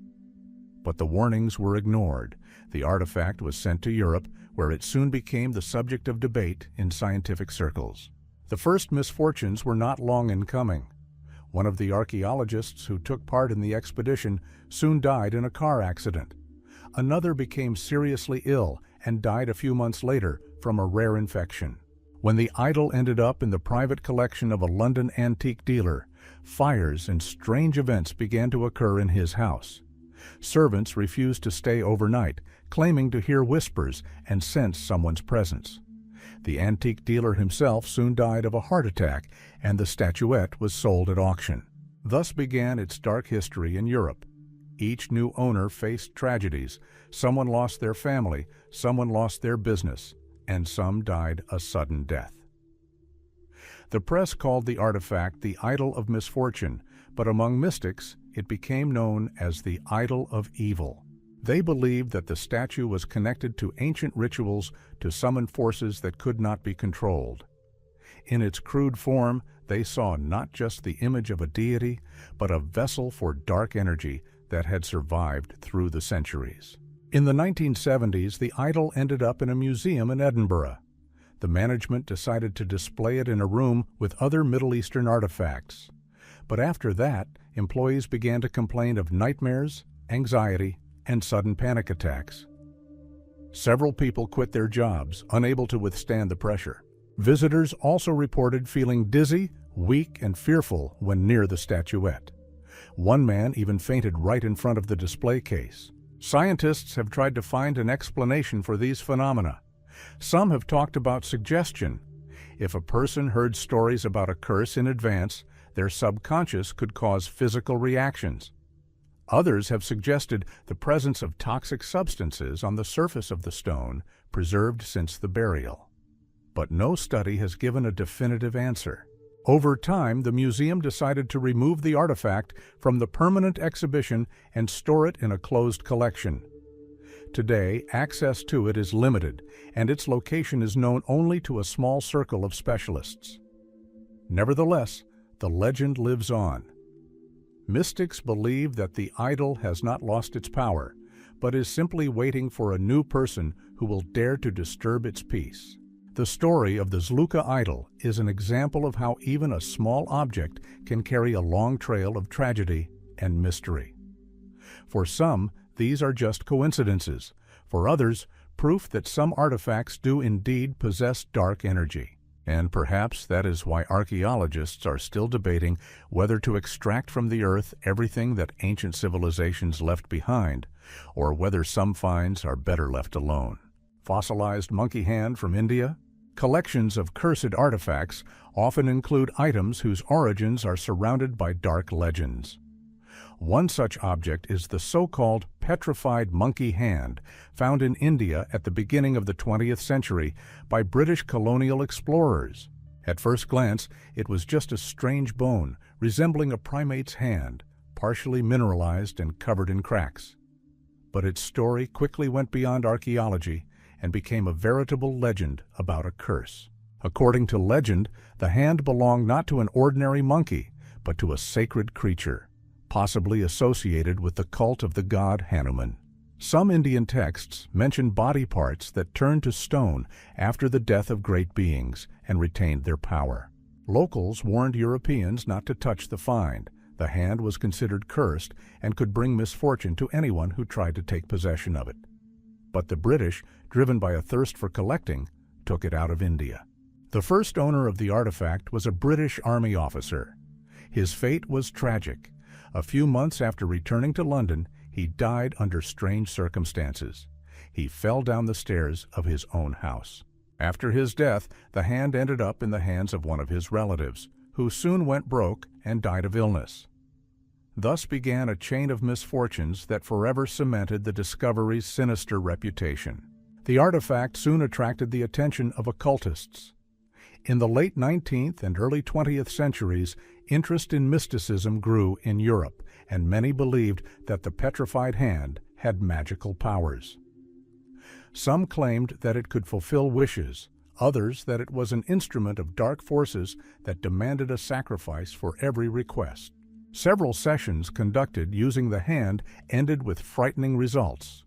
But the warnings were ignored. The artifact was sent to Europe, where it soon became the subject of debate in scientific circles. The first misfortunes were not long in coming. One of the archaeologists who took part in the expedition soon died in a car accident. Another became seriously ill and died a few months later from a rare infection. When the idol ended up in the private collection of a London antique dealer, fires and strange events began to occur in his house. Servants refused to stay overnight, claiming to hear whispers and sense someone's presence. The antique dealer himself soon died of a heart attack, and the statuette was sold at auction. Thus began its dark history in Europe. Each new owner faced tragedies. Someone lost their family, someone lost their business, and some died a sudden death. The press called the artifact the Idol of Misfortune, but among mystics, it became known as the Idol of Evil. They believed that the statue was connected to ancient rituals to summon forces that could not be controlled. In its crude form, they saw not just the image of a deity, but a vessel for dark energy that had survived through the centuries. In the 1970s, the idol ended up in a museum in Edinburgh. The management decided to display it in a room with other Middle Eastern artifacts. But after that, employees began to complain of nightmares, anxiety, and sudden panic attacks. Several people quit their jobs, unable to withstand the pressure. Visitors also reported feeling dizzy, weak, and fearful when near the statuette. One man even fainted right in front of the display case. Scientists have tried to find an explanation for these phenomena. Some have talked about suggestion. If a person heard stories about a curse in advance, their subconscious could cause physical reactions. Others have suggested the presence of toxic substances on the surface of the stone, preserved since the burial. But no study has given a definitive answer. Over time, the museum decided to remove the artifact from the permanent exhibition and store it in a closed collection. Today, access to it is limited, and its location is known only to a small circle of specialists. Nevertheless, the legend lives on. Mystics believe that the idol has not lost its power, but is simply waiting for a new person who will dare to disturb its peace. The story of the Zluka idol is an example of how even a small object can carry a long trail of tragedy and mystery. For some, these are just coincidences. For others, proof that some artifacts do indeed possess dark energy. And perhaps that is why archaeologists are still debating whether to extract from the earth everything that ancient civilizations left behind, or whether some finds are better left alone. Fossilized monkey hand from India? Collections of cursed artifacts often include items whose origins are surrounded by dark legends. One such object is the so-called petrified monkey hand, found in India at the beginning of the 20th century by British colonial explorers. At first glance, it was just a strange bone, resembling a primate's hand, partially mineralized and covered in cracks. But its story quickly went beyond archaeology and became a veritable legend about a curse. According to legend, the hand belonged not to an ordinary monkey, but to a sacred creature, possibly associated with the cult of the god Hanuman. Some Indian texts mention body parts that turned to stone after the death of great beings and retained their power. Locals warned Europeans not to touch the find. The hand was considered cursed and could bring misfortune to anyone who tried to take possession of it. But the British, driven by a thirst for collecting, took it out of India. The first owner of the artifact was a British Army officer. His fate was tragic. A few months after returning to London, he died under strange circumstances. He fell down the stairs of his own house. After his death, the hand ended up in the hands of one of his relatives, who soon went broke and died of illness. Thus began a chain of misfortunes that forever cemented the discovery's sinister reputation. The artifact soon attracted the attention of occultists. In the late 19th and early 20th centuries, interest in mysticism grew in Europe, and many believed that the petrified hand had magical powers. Some claimed that it could fulfill wishes, others that it was an instrument of dark forces that demanded a sacrifice for every request. Several sessions conducted using the hand ended with frightening results.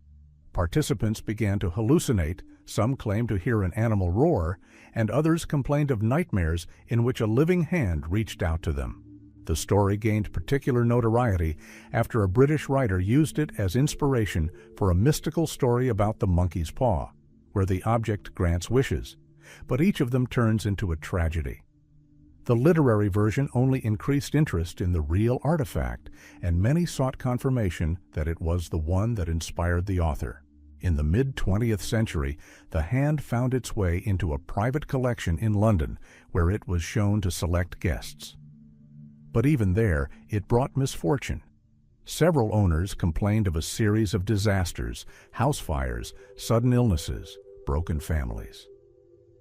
Participants began to hallucinate, some claimed to hear an animal roar, and others complained of nightmares in which a living hand reached out to them. The story gained particular notoriety after a British writer used it as inspiration for a mystical story about the monkey's paw, where the object grants wishes, but each of them turns into a tragedy. The literary version only increased interest in the real artifact, and many sought confirmation that it was the one that inspired the author. In the mid-20th century, the hand found its way into a private collection in London, where it was shown to select guests. But even there, it brought misfortune. Several owners complained of a series of disasters, house fires, sudden illnesses, broken families.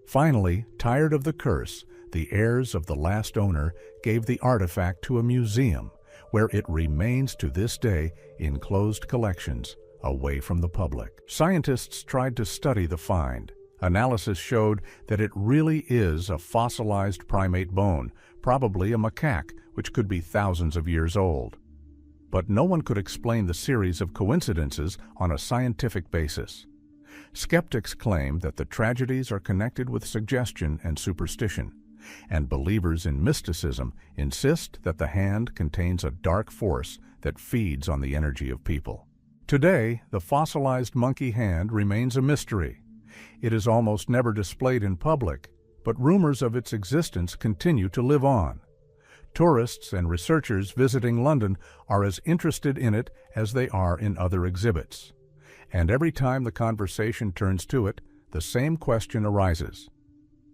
Finally, tired of the curse, the heirs of the last owner gave the artifact to a museum, where it remains to this day in closed collections, away from the public. Scientists tried to study the find. Analysis showed that it really is a fossilized primate bone, probably a macaque, which could be thousands of years old. But no one could explain the series of coincidences on a scientific basis. Skeptics claim that the tragedies are connected with suggestion and superstition, and believers in mysticism insist that the hand contains a dark force that feeds on the energy of people. Today, the fossilized monkey hand remains a mystery. It is almost never displayed in public, but rumors of its existence continue to live on. Tourists and researchers visiting London are as interested in it as they are in other exhibits. And every time the conversation turns to it, the same question arises.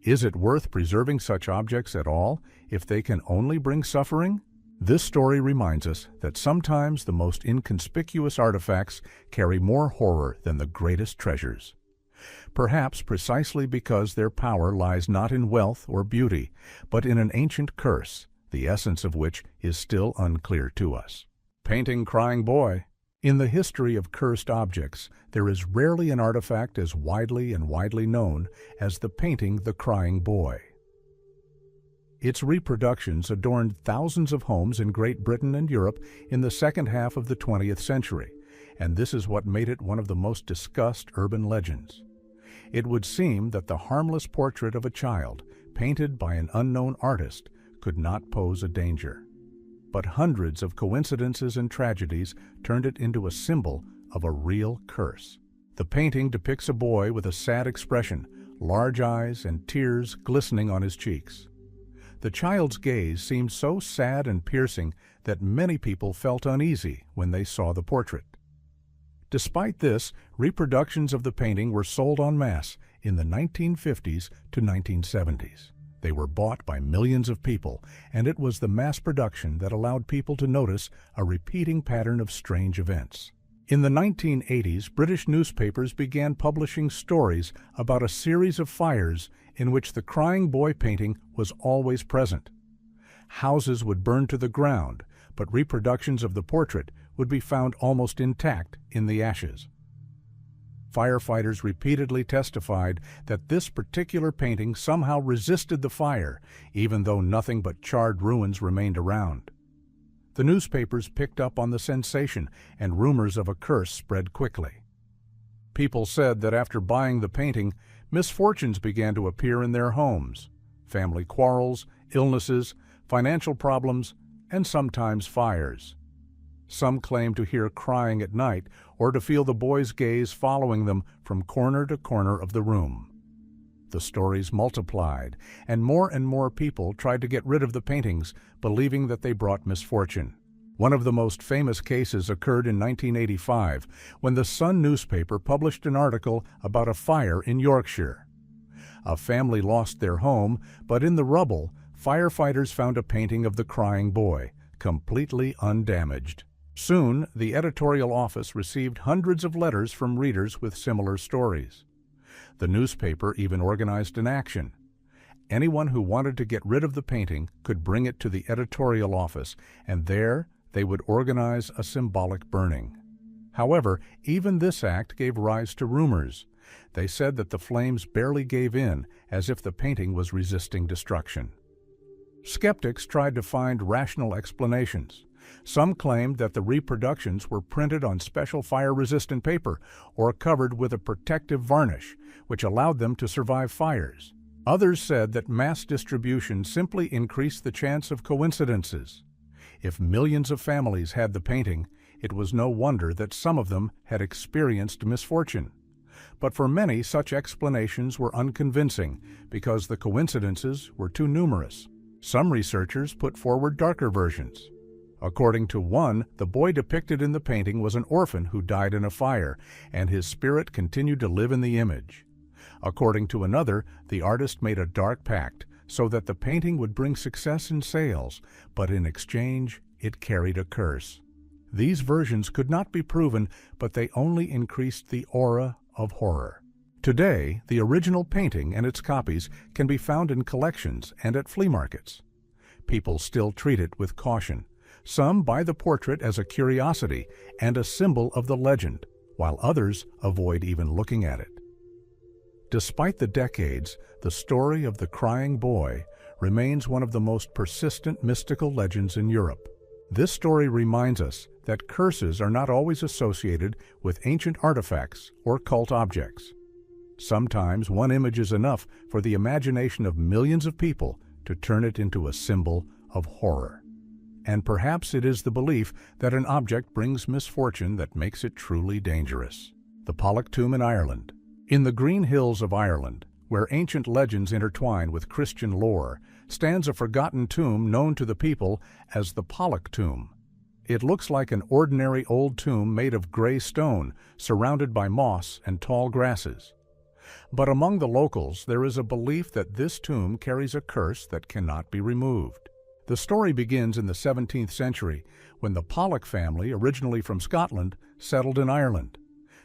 Is it worth preserving such objects at all if they can only bring suffering? This story reminds us that sometimes the most inconspicuous artifacts carry more horror than the greatest treasures. Perhaps precisely because their power lies not in wealth or beauty, but in an ancient curse, the essence of which is still unclear to us. Painting Crying Boy. In the history of cursed objects, there is rarely an artifact as widely known as the painting The Crying Boy. Its reproductions adorned thousands of homes in Great Britain and Europe in the second half of the 20th century, and this is what made it one of the most discussed urban legends. It would seem that the harmless portrait of a child, painted by an unknown artist, could not pose a danger. But hundreds of coincidences and tragedies turned it into a symbol of a real curse. The painting depicts a boy with a sad expression, large eyes and tears glistening on his cheeks. The child's gaze seemed so sad and piercing that many people felt uneasy when they saw the portrait. Despite this, reproductions of the painting were sold en masse in the 1950s to 1970s. They were bought by millions of people, and it was the mass production that allowed people to notice a repeating pattern of strange events. In the 1980s, British newspapers began publishing stories about a series of fires in which the Crying Boy painting was always present. Houses would burn to the ground, but reproductions of the portrait would be found almost intact in the ashes. Firefighters repeatedly testified that this particular painting somehow resisted the fire, even though nothing but charred ruins remained around. The newspapers picked up on the sensation, and rumors of a curse spread quickly. People said that after buying the painting, misfortunes began to appear in their homes: family quarrels, illnesses, financial problems, and sometimes fires. Some claimed to hear crying at night or to feel the boy's gaze following them from corner to corner of the room. The stories multiplied, and more people tried to get rid of the paintings, believing that they brought misfortune. One of the most famous cases occurred in 1985, when the Sun newspaper published an article about a fire in Yorkshire. A family lost their home, but in the rubble, firefighters found a painting of the Crying Boy, completely undamaged. Soon, the editorial office received hundreds of letters from readers with similar stories. The newspaper even organized an action. Anyone who wanted to get rid of the painting could bring it to the editorial office, and there they would organize a symbolic burning. However, even this act gave rise to rumors. They said that the flames barely gave in, as if the painting was resisting destruction. Skeptics tried to find rational explanations. Some claimed that the reproductions were printed on special fire-resistant paper or covered with a protective varnish, which allowed them to survive fires. Others said that mass distribution simply increased the chance of coincidences. If millions of families had the painting, it was no wonder that some of them had experienced misfortune. But for many, such explanations were unconvincing because the coincidences were too numerous. Some researchers put forward darker versions. According to one, the boy depicted in the painting was an orphan who died in a fire, and his spirit continued to live in the image. According to another, the artist made a dark pact so that the painting would bring success in sales, but in exchange, it carried a curse. These versions could not be proven, but they only increased the aura of horror. Today, the original painting and its copies can be found in collections and at flea markets. People still treat it with caution. Some buy the portrait as a curiosity and a symbol of the legend, while others avoid even looking at it. Despite the decades, the story of the Crying Boy remains one of the most persistent mystical legends in Europe. This story reminds us that curses are not always associated with ancient artifacts or cult objects. Sometimes one image is enough for the imagination of millions of people to turn it into a symbol of horror. And perhaps it is the belief that an object brings misfortune that makes it truly dangerous. The Pollok Tomb in Ireland. In the green hills of Ireland, where ancient legends intertwine with Christian lore, stands a forgotten tomb known to the people as the Pollok Tomb. It looks like an ordinary old tomb made of gray stone, surrounded by moss and tall grasses. But among the locals, there is a belief that this tomb carries a curse that cannot be removed. The story begins in the 17th century, when the Pollok family, originally from Scotland, settled in Ireland.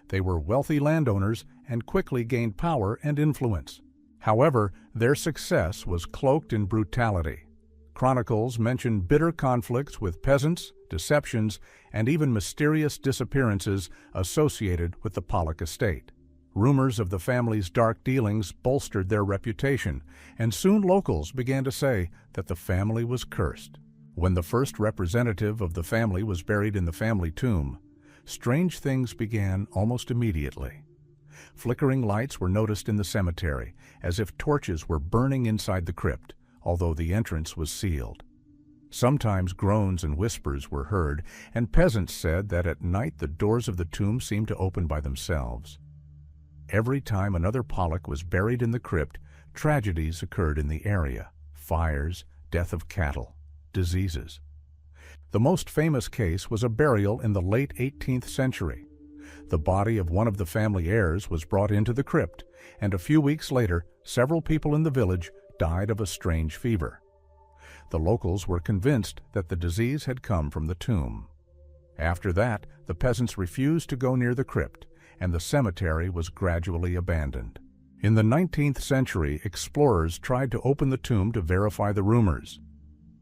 They were wealthy landowners and quickly gained power and influence. However, their success was cloaked in brutality. Chronicles mention bitter conflicts with peasants, deceptions, and even mysterious disappearances associated with the Pollok estate. Rumors of the family's dark dealings bolstered their reputation, and soon locals began to say that the family was cursed. When the first representative of the family was buried in the family tomb, strange things began almost immediately. Flickering lights were noticed in the cemetery, as if torches were burning inside the crypt, although the entrance was sealed. Sometimes groans and whispers were heard, and peasants said that at night the doors of the tomb seemed to open by themselves. Every time another Pollok was buried in the crypt, tragedies occurred in the area: fires, death of cattle, diseases. The most famous case was a burial in the late 18th century. The body of one of the family heirs was brought into the crypt, and a few weeks later, several people in the village died of a strange fever. The locals were convinced that the disease had come from the tomb. After that, the peasants refused to go near the crypt, and the cemetery was gradually abandoned. In the 19th century, explorers tried to open the tomb to verify the rumors.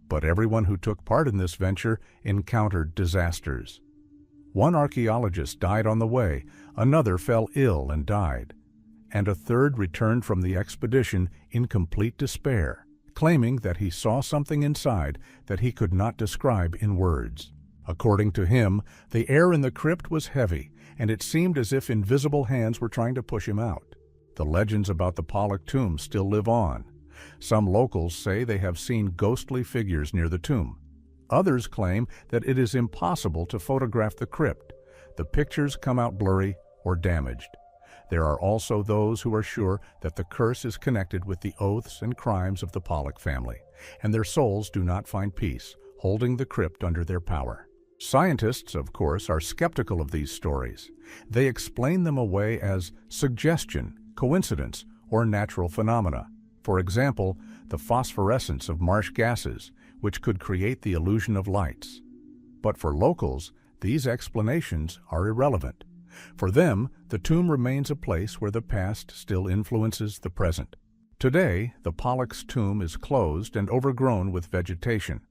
But everyone who took part in this venture encountered disasters. One archaeologist died on the way, another fell ill and died, and a third returned from the expedition in complete despair, claiming that he saw something inside that he could not describe in words. According to him, the air in the crypt was heavy, and it seemed as if invisible hands were trying to push him out. The legends about the Pollok tomb still live on. Some locals say they have seen ghostly figures near the tomb. Others claim that it is impossible to photograph the crypt. The pictures come out blurry or damaged. There are also those who are sure that the curse is connected with the oaths and crimes of the Pollok family, and their souls do not find peace, holding the crypt under their power. Scientists, of course, are skeptical of these stories. They explain them away as suggestion, coincidence, or natural phenomena. For example, the phosphorescence of marsh gases, which could create the illusion of lights. But for locals, these explanations are irrelevant. For them, the tomb remains a place where the past still influences the present. Today, the Pollok's tomb is closed and overgrown with vegetation.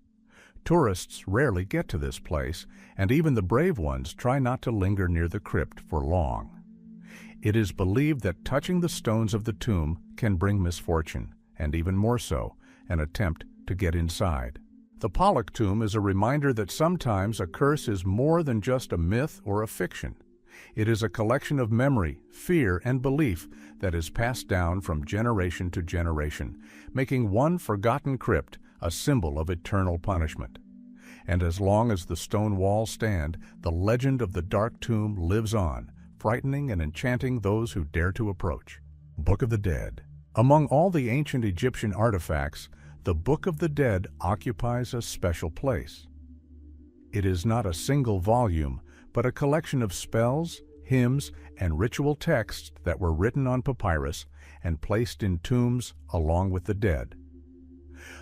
Tourists rarely get to this place, and even the brave ones try not to linger near the crypt for long. It is believed that touching the stones of the tomb can bring misfortune, and even more so, an attempt to get inside. The Pollok tomb is a reminder that sometimes a curse is more than just a myth or a fiction. It is a collection of memory, fear, and belief that is passed down from generation to generation, making one forgotten crypt a symbol of eternal punishment. And as long as the stone walls stand, the legend of the dark tomb lives on, frightening and enchanting those who dare to approach. Book of the Dead. Among all the ancient Egyptian artifacts, the Book of the Dead occupies a special place. It is not a single volume, but a collection of spells, hymns, and ritual texts that were written on papyrus and placed in tombs along with the dead.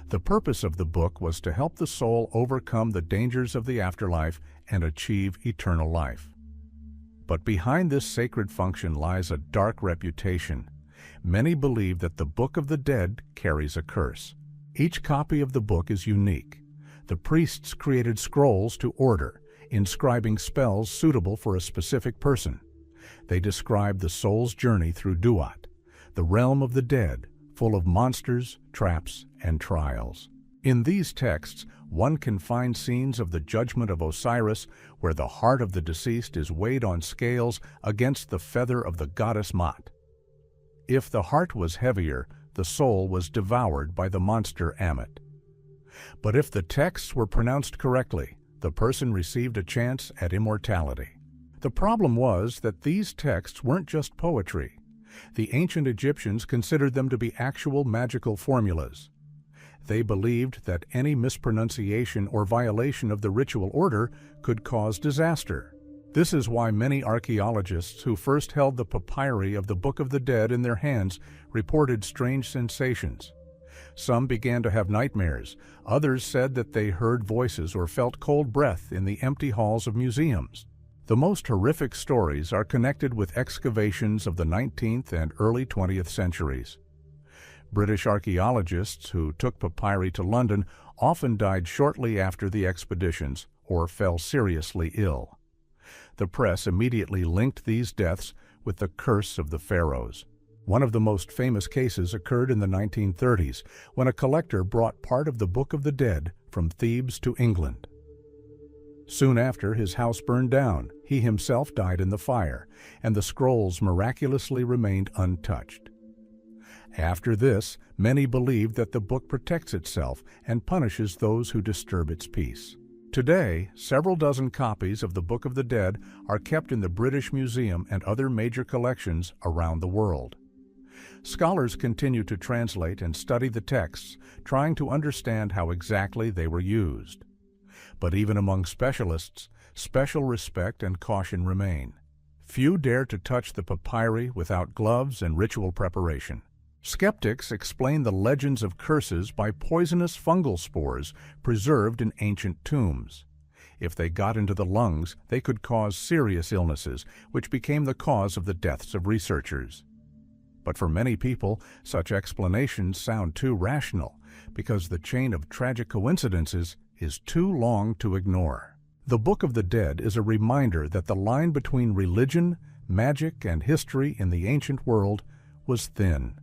The purpose of the book was to help the soul overcome the dangers of the afterlife and achieve eternal life. But behind this sacred function lies a dark reputation. Many believe that the Book of the Dead carries a curse. Each copy of the book is unique. The priests created scrolls to order, inscribing spells suitable for a specific person. They describe the soul's journey through Duat, the realm of the dead, full of monsters, traps, and trials. In these texts, one can find scenes of the judgment of Osiris, where the heart of the deceased is weighed on scales against the feather of the goddess Mat. If the heart was heavier, the soul was devoured by the monster Amit. But if the texts were pronounced correctly, the person received a chance at immortality. The problem was that these texts weren't just poetry. The ancient Egyptians considered them to be actual magical formulas. They believed that any mispronunciation or violation of the ritual order could cause disaster. This is why many archaeologists who first held the papyri of the Book of the Dead in their hands reported strange sensations. Some began to have nightmares. Others said that they heard voices or felt cold breath in the empty halls of museums. The most horrific stories are connected with excavations of the 19th and early 20th centuries. British archaeologists who took papyri to London often died shortly after the expeditions or fell seriously ill. The press immediately linked these deaths with the curse of the pharaohs. One of the most famous cases occurred in the 1930s when a collector brought part of the Book of the Dead from Thebes to England. Soon after, his house burned down. He himself died in the fire, and the scrolls miraculously remained untouched. After this, many believed that the book protects itself and punishes those who disturb its peace. Today, several dozen copies of the Book of the Dead are kept in the British Museum and other major collections around the world. Scholars continue to translate and study the texts, trying to understand how exactly they were used. But even among specialists, special respect and caution remain. Few dare to touch the papyri without gloves and ritual preparation. Skeptics explain the legends of curses by poisonous fungal spores preserved in ancient tombs. If they got into the lungs, they could cause serious illnesses, which became the cause of the deaths of researchers. But for many people, such explanations sound too rational, because the chain of tragic coincidences is too long to ignore. The Book of the Dead is a reminder that the line between religion, magic, and history in the ancient world was thin.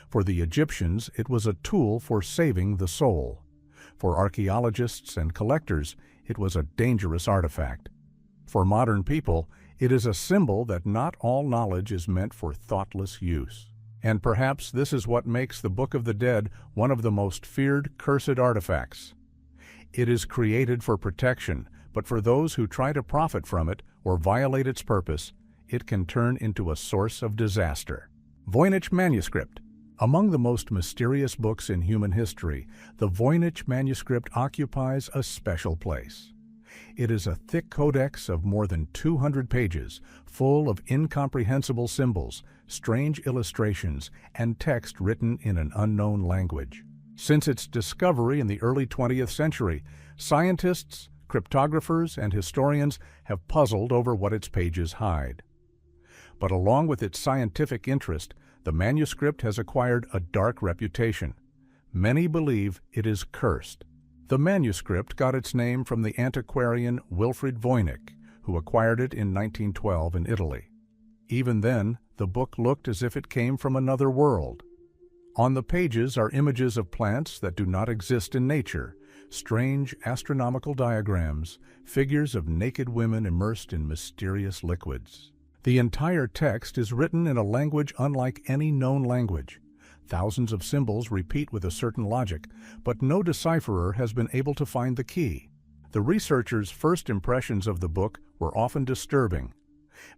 For the Egyptians, it was a tool for saving the soul. For archaeologists and collectors, it was a dangerous artifact. For modern people, it is a symbol that not all knowledge is meant for thoughtless use. And perhaps this is what makes the Book of the Dead one of the most feared, cursed artifacts. It is created for protection, but for those who try to profit from it or violate its purpose, it can turn into a source of disaster. Voynich manuscript. Among the most mysterious books in human history, the Voynich manuscript occupies a special place. It is a thick codex of more than 200 pages, full of incomprehensible symbols, strange illustrations, and text written in an unknown language. Since its discovery in the early 20th century, scientists, cryptographers, and historians have puzzled over what its pages hide. But along with its scientific interest, the manuscript has acquired a dark reputation. Many believe it is cursed. The manuscript got its name from the antiquarian Wilfrid Voynich, who acquired it in 1912 in Italy. Even then, the book looked as if it came from another world. On the pages are images of plants that do not exist in nature, strange astronomical diagrams, figures of naked women immersed in mysterious liquids. The entire text is written in a language unlike any known language. Thousands of symbols repeat with a certain logic, but no decipherer has been able to find the key. The researchers' first impressions of the book were often disturbing.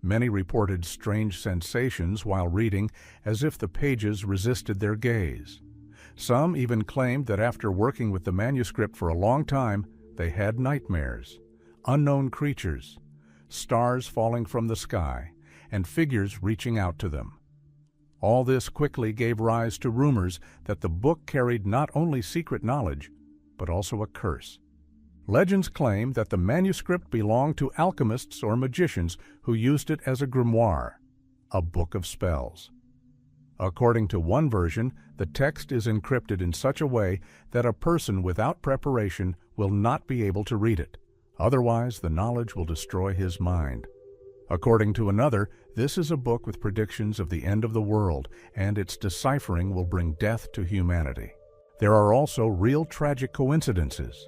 Many reported strange sensations while reading, as if the pages resisted their gaze. Some even claimed that after working with the manuscript for a long time, they had nightmares, unknown creatures, stars falling from the sky, and figures reaching out to them. All this quickly gave rise to rumors that the book carried not only secret knowledge, but also a curse. Legends claim that the manuscript belonged to alchemists or magicians who used it as a grimoire, a book of spells. According to one version, the text is encrypted in such a way that a person without preparation will not be able to read it. Otherwise, the knowledge will destroy his mind. According to another, this is a book with predictions of the end of the world, and its deciphering will bring death to humanity. There are also real tragic coincidences.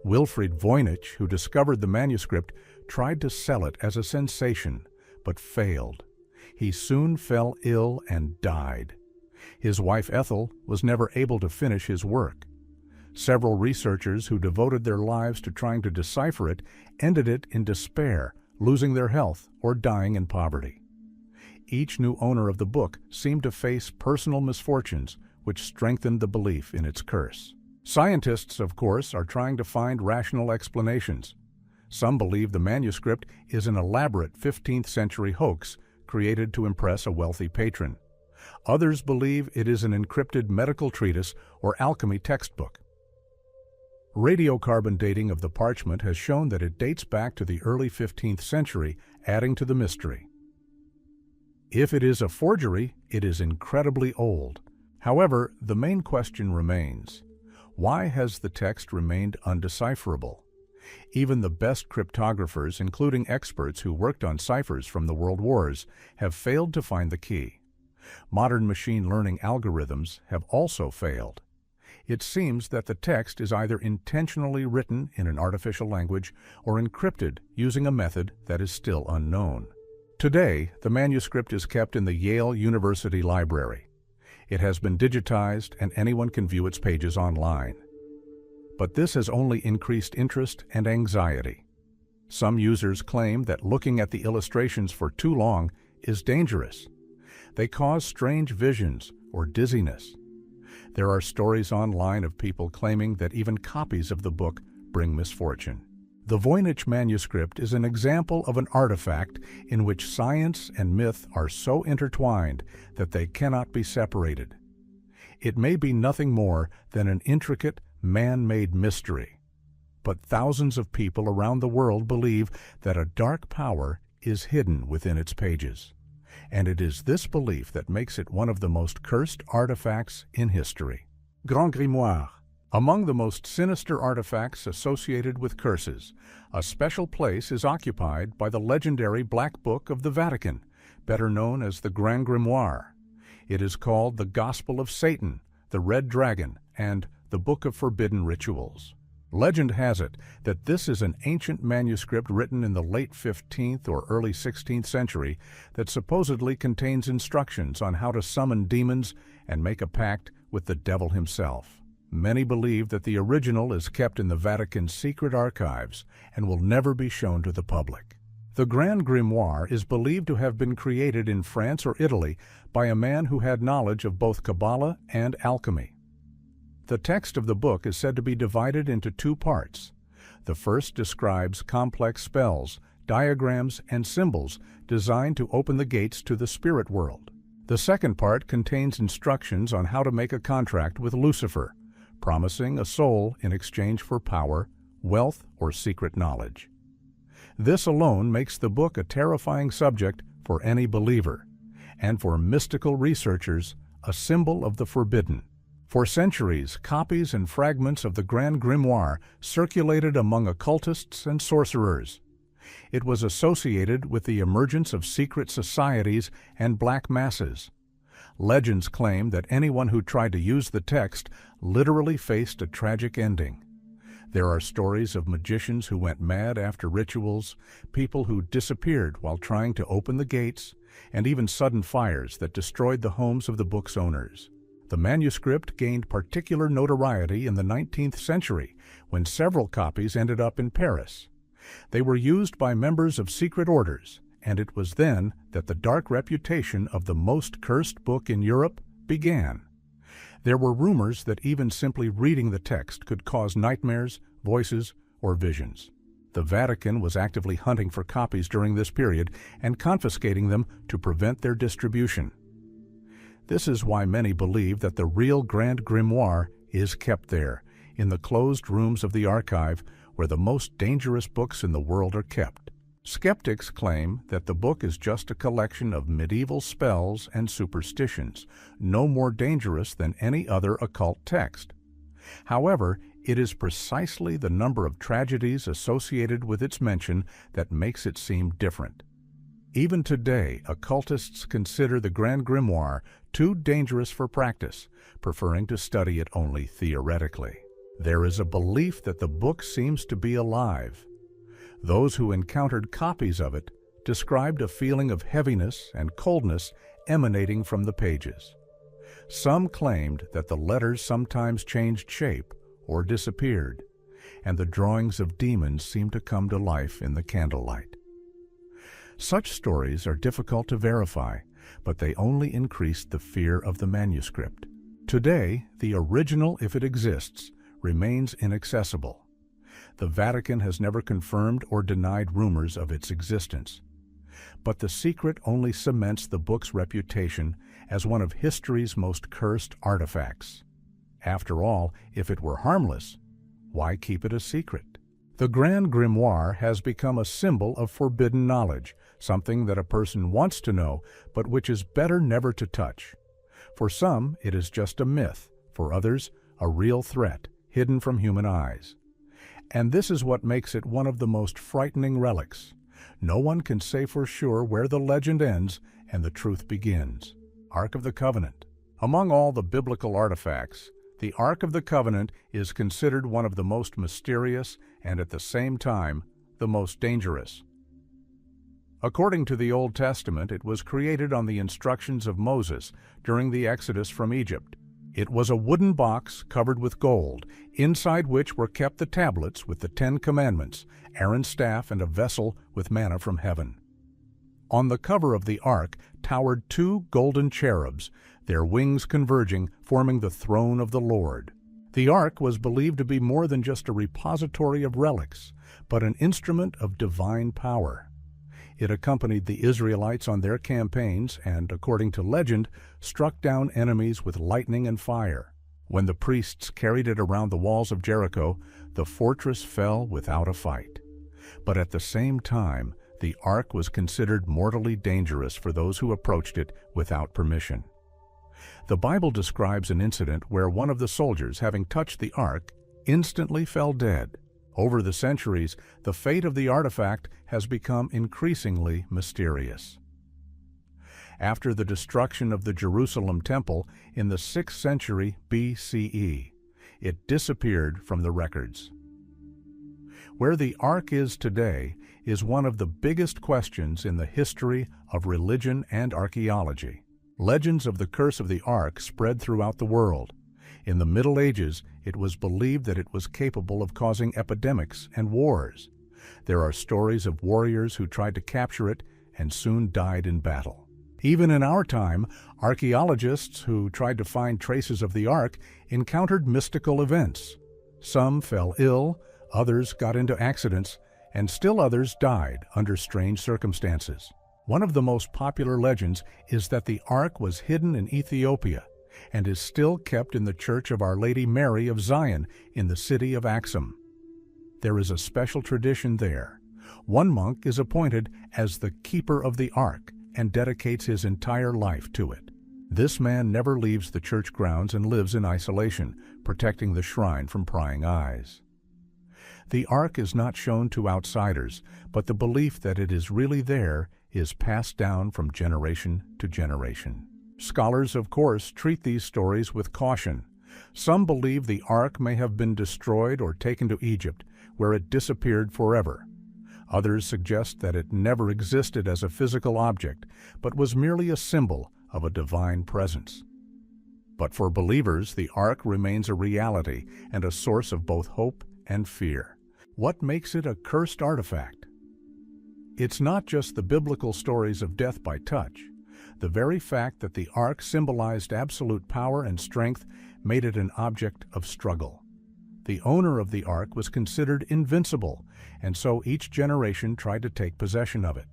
Wilfrid Voynich, who discovered the manuscript, tried to sell it as a sensation, but failed. He soon fell ill and died. His wife Ethel was never able to finish his work. Several researchers who devoted their lives to trying to decipher it ended it in despair, losing their health or dying in poverty. Each new owner of the book seemed to face personal misfortunes, which strengthened the belief in its curse. Scientists, of course, are trying to find rational explanations. Some believe the manuscript is an elaborate 15th century hoax created to impress a wealthy patron. Others believe it is an encrypted medical treatise or alchemy textbook. Radiocarbon dating of the parchment has shown that it dates back to the early 15th century, adding to the mystery. If it is a forgery, it is incredibly old. However, the main question remains: why has the text remained undecipherable? Even the best cryptographers, including experts who worked on ciphers from the World Wars, have failed to find the key. Modern machine learning algorithms have also failed. It seems that the text is either intentionally written in an artificial language or encrypted using a method that is still unknown. Today, the manuscript is kept in the Yale University Library. It has been digitized and anyone can view its pages online. But this has only increased interest and anxiety. Some users claim that looking at the illustrations for too long is dangerous. They cause strange visions or dizziness. There are stories online of people claiming that even copies of the book bring misfortune. The Voynich manuscript is an example of an artifact in which science and myth are so intertwined that they cannot be separated. It may be nothing more than an intricate, man-made mystery, but thousands of people around the world believe that a dark power is hidden within its pages. And it is this belief that makes it one of the most cursed artifacts in history. Grand Grimoire. Among the most sinister artifacts associated with curses, a special place is occupied by the legendary Black Book of the Vatican, better known as the Grand Grimoire. It is called the Gospel of Satan, the Red Dragon, and the Book of Forbidden Rituals. Legend has it that this is an ancient manuscript written in the late 15th or early 16th century that supposedly contains instructions on how to summon demons and make a pact with the devil himself. Many believe that the original is kept in the Vatican's secret archives and will never be shown to the public. The Grand Grimoire is believed to have been created in France or Italy by a man who had knowledge of both Kabbalah and alchemy. The text of the book is said to be divided into two parts. The first describes complex spells, diagrams, and symbols designed to open the gates to the spirit world. The second part contains instructions on how to make a contract with Lucifer, promising a soul in exchange for power, wealth, or secret knowledge. This alone makes the book a terrifying subject for any believer, and for mystical researchers, a symbol of the forbidden. For centuries, copies and fragments of the Grand Grimoire circulated among occultists and sorcerers. It was associated with the emergence of secret societies and black masses. Legends claim that anyone who tried to use the text literally faced a tragic ending. There are stories of magicians who went mad after rituals, people who disappeared while trying to open the gates, and even sudden fires that destroyed the homes of the book's owners. The manuscript gained particular notoriety in the 19th century when several copies ended up in Paris. They were used by members of secret orders, and it was then that the dark reputation of the most cursed book in Europe began. There were rumors that even simply reading the text could cause nightmares, voices, or visions. The Vatican was actively hunting for copies during this period and confiscating them to prevent their distribution. This is why many believe that the real Grand Grimoire is kept there, in the closed rooms of the archive where the most dangerous books in the world are kept. Skeptics claim that the book is just a collection of medieval spells and superstitions, no more dangerous than any other occult text. However, it is precisely the number of tragedies associated with its mention that makes it seem different. Even today, occultists consider the Grand Grimoire too dangerous for practice, preferring to study it only theoretically. There is a belief that the book seems to be alive. Those who encountered copies of it described a feeling of heaviness and coldness emanating from the pages. Some claimed that the letters sometimes changed shape or disappeared, and the drawings of demons seemed to come to life in the candlelight. Such stories are difficult to verify, but they only increased the fear of the manuscript. Today, the original, if it exists, remains inaccessible. The Vatican has never confirmed or denied rumors of its existence. But the secret only cements the book's reputation as one of history's most cursed artifacts. After all, if it were harmless, why keep it a secret? The Grand Grimoire has become a symbol of forbidden knowledge, something that a person wants to know, but which is better never to touch. For some, it is just a myth. For others, a real threat, hidden from human eyes. And this is what makes it one of the most frightening relics. No one can say for sure where the legend ends and the truth begins. Ark of the Covenant. Among all the biblical artifacts, the Ark of the Covenant is considered one of the most mysterious and at the same time the most dangerous. According to the Old Testament, it was created on the instructions of Moses during the Exodus from Egypt. It was a wooden box covered with gold, inside which were kept the tablets with the 10 Commandments, Aaron's staff, and a vessel with manna from heaven. On the cover of the ark towered 2 golden cherubs, their wings converging, forming the throne of the Lord. The ark was believed to be more than just a repository of relics, but an instrument of divine power. It accompanied the Israelites on their campaigns and, according to legend, struck down enemies with lightning and fire. When the priests carried it around the walls of Jericho, the fortress fell without a fight. But at the same time, the ark was considered mortally dangerous for those who approached it without permission. The Bible describes an incident where one of the soldiers, having touched the ark, instantly fell dead. Over the centuries, the fate of the artifact has become increasingly mysterious. After the destruction of the Jerusalem temple in the 6th century BCE, it disappeared from the records. Where the ark is today is one of the biggest questions in the history of religion and archaeology. Legends of the curse of the ark spread throughout the world. In the Middle Ages, it was believed that it was capable of causing epidemics and wars. There are stories of warriors who tried to capture it and soon died in battle. Even in our time, archaeologists who tried to find traces of the ark encountered mystical events. Some fell ill, others got into accidents, and still others died under strange circumstances. One of the most popular legends is that the ark was hidden in Ethiopia and is still kept in the Church of Our Lady Mary of Zion in the city of Axum. There is a special tradition there. One monk is appointed as the keeper of the ark and dedicates his entire life to it. This man never leaves the church grounds and lives in isolation, protecting the shrine from prying eyes. The ark is not shown to outsiders, but the belief that it is really there is passed down from generation to generation. Scholars, of course, treat these stories with caution. Some believe the ark may have been destroyed or taken to Egypt, where it disappeared forever. Others suggest that it never existed as a physical object, but was merely a symbol of a divine presence. But for believers, the ark remains a reality and a source of both hope and fear. What makes it a cursed artifact? It's not just the biblical stories of death by touch. The very fact that the ark symbolized absolute power and strength made it an object of struggle. The owner of the ark was considered invincible, and so each generation tried to take possession of it.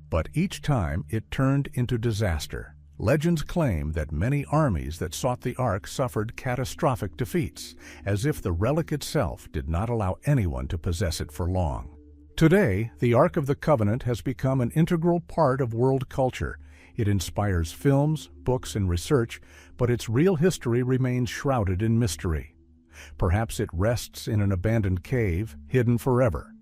But each time it turned into disaster. Legends claim that many armies that sought the ark suffered catastrophic defeats, as if the relic itself did not allow anyone to possess it for long. Today, the Ark of the Covenant has become an integral part of world culture. It inspires films, books, and research, but its real history remains shrouded in mystery. Perhaps it rests in an abandoned cave, hidden forever.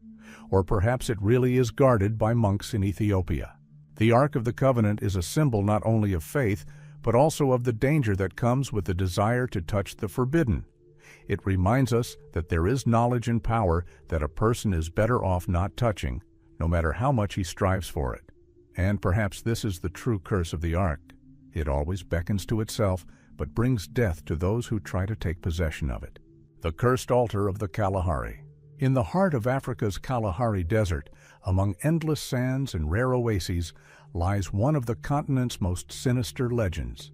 Or perhaps it really is guarded by monks in Ethiopia. The Ark of the Covenant is a symbol not only of faith, but also of the danger that comes with the desire to touch the forbidden. It reminds us that there is knowledge and power that a person is better off not touching, no matter how much he strives for it. And perhaps this is the true curse of the Ark. It always beckons to itself, but brings death to those who try to take possession of it. The cursed altar of the Kalahari. In the heart of Africa's Kalahari Desert, among endless sands and rare oases, lies one of the continent's most sinister legends.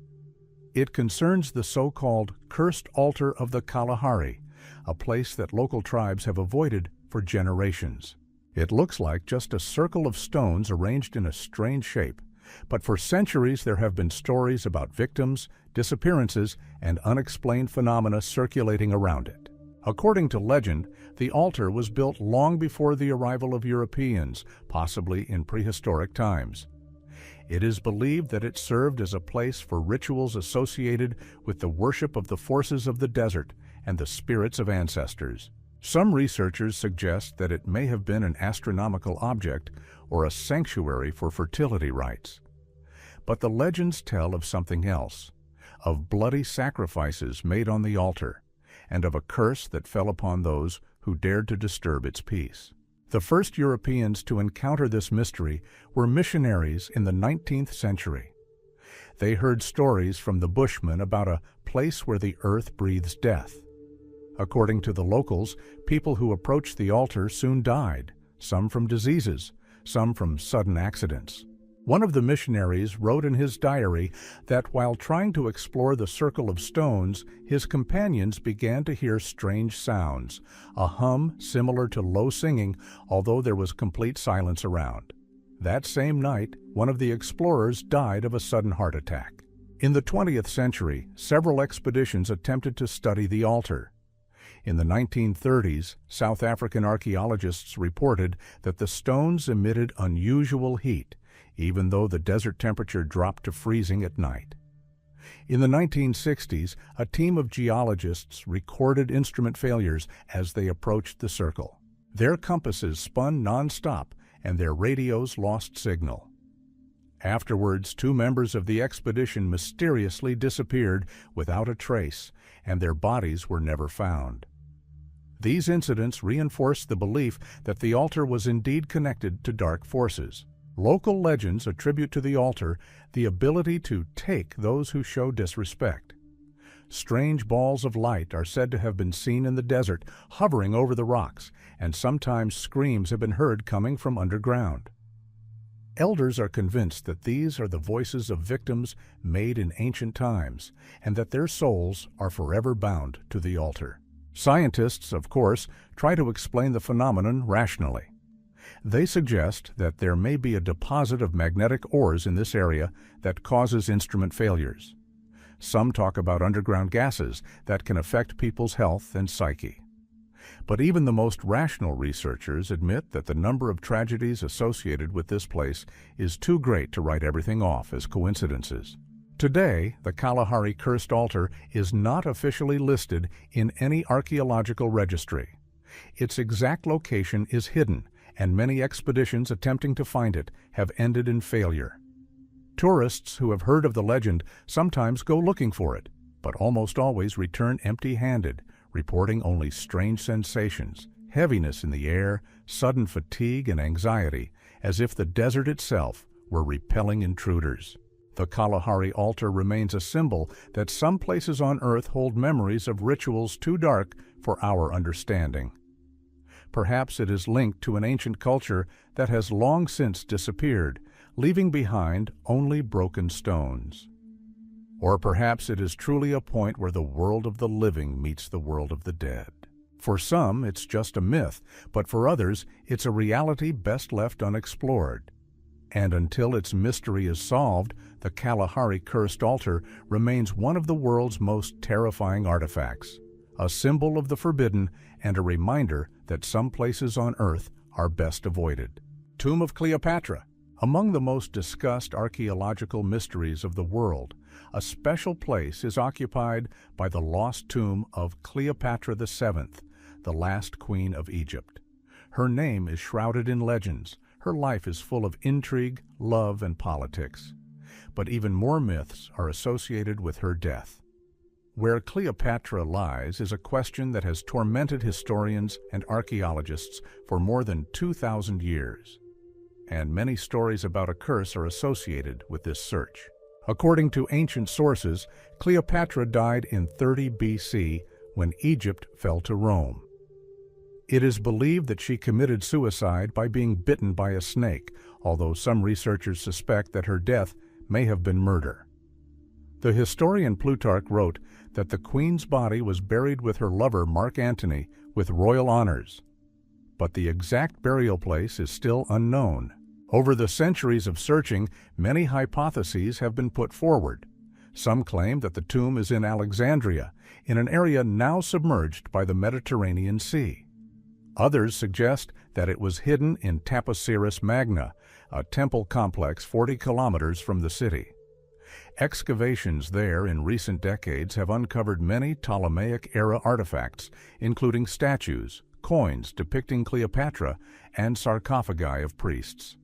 It concerns the so-called cursed altar of the Kalahari, a place that local tribes have avoided for generations. It looks like just a circle of stones arranged in a strange shape, but for centuries there have been stories about victims, disappearances, and unexplained phenomena circulating around it. According to legend, the altar was built long before the arrival of Europeans, possibly in prehistoric times. It is believed that it served as a place for rituals associated with the worship of the forces of the desert and the spirits of ancestors. Some researchers suggest that it may have been an astronomical object or a sanctuary for fertility rites. But the legends tell of something else, of bloody sacrifices made on the altar, and of a curse that fell upon those who dared to disturb its peace. The first Europeans to encounter this mystery were missionaries in the 19th century. They heard stories from the Bushmen about a place where the earth breathes death. According to the locals, people who approached the altar soon died, some from diseases, some from sudden accidents. One of the missionaries wrote in his diary that while trying to explore the circle of stones, his companions began to hear strange sounds, a hum similar to low singing, although there was complete silence around. That same night, one of the explorers died of a sudden heart attack. In the 20th century, several expeditions attempted to study the altar. In the 1930s, South African archaeologists reported that the stones emitted unusual heat, even though the desert temperature dropped to freezing at night. In the 1960s, a team of geologists recorded instrument failures as they approached the circle. Their compasses spun non-stop and their radios lost signal. Afterwards, 2 members of the expedition mysteriously disappeared without a trace, and their bodies were never found. These incidents reinforced the belief that the altar was indeed connected to dark forces. Local legends attribute to the altar the ability to take those who show disrespect. Strange balls of light are said to have been seen in the desert, hovering over the rocks, and sometimes screams have been heard coming from underground. Elders are convinced that these are the voices of victims made in ancient times, and that their souls are forever bound to the altar. Scientists, of course, try to explain the phenomenon rationally. They suggest that there may be a deposit of magnetic ores in this area that causes instrument failures. Some talk about underground gases that can affect people's health and psyche. But even the most rational researchers admit that the number of tragedies associated with this place is too great to write everything off as coincidences. Today, the Kalahari Cursed Altar is not officially listed in any archaeological registry. Its exact location is hidden, and many expeditions attempting to find it have ended in failure. Tourists who have heard of the legend sometimes go looking for it, but almost always return empty-handed, reporting only strange sensations, heaviness in the air, sudden fatigue and anxiety, as if the desert itself were repelling intruders. The Kalahari altar remains a symbol that some places on Earth hold memories of rituals too dark for our understanding. Perhaps it is linked to an ancient culture that has long since disappeared, leaving behind only broken stones. Or perhaps it is truly a point where the world of the living meets the world of the dead. For some, it's just a myth, but for others, it's a reality best left unexplored. And until its mystery is solved, the Kalahari Cursed Altar remains one of the world's most terrifying artifacts, a symbol of the forbidden and a reminder that some places on Earth are best avoided. Tomb of Cleopatra. Among the most discussed archaeological mysteries of the world, a special place is occupied by the lost tomb of Cleopatra VII, the last queen of Egypt. Her name is shrouded in legends. Her life is full of intrigue, love, and politics. But even more myths are associated with her death. Where Cleopatra lies is a question that has tormented historians and archaeologists for more than 2,000 years. and many stories about a curse are associated with this search. According to ancient sources, Cleopatra died in 30 BC when Egypt fell to Rome. It is believed that she committed suicide by being bitten by a snake, although some researchers suspect that her death may have been murder. The historian Plutarch wrote that the queen's body was buried with her lover Mark Antony with royal honors, but the exact burial place is still unknown. Over the centuries of searching, many hypotheses have been put forward. Some claim that the tomb is in Alexandria, in an area now submerged by the Mediterranean Sea. Others suggest that it was hidden in Taposiris Magna, a temple complex 40 kilometers from the city. Excavations there in recent decades have uncovered many Ptolemaic-era artifacts, including statues, coins depicting Cleopatra, and sarcophagi of priests.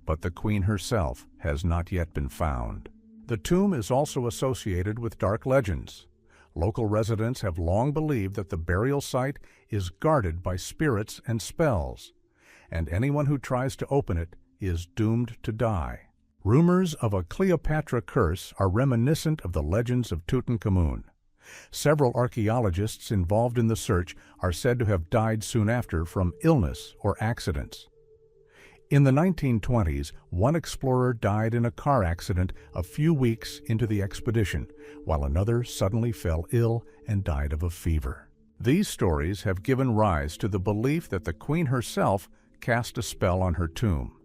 But the queen herself has not yet been found. The tomb is also associated with dark legends. Local residents have long believed that the burial site is guarded by spirits and spells, and anyone who tries to open it is doomed to die. Rumors of a Cleopatra curse are reminiscent of the legends of Tutankhamun. Several archaeologists involved in the search are said to have died soon after from illness or accidents. In the 1920s, one explorer died in a car accident a few weeks into the expedition, while another suddenly fell ill and died of a fever. These stories have given rise to the belief that the queen herself cast a spell on her tomb.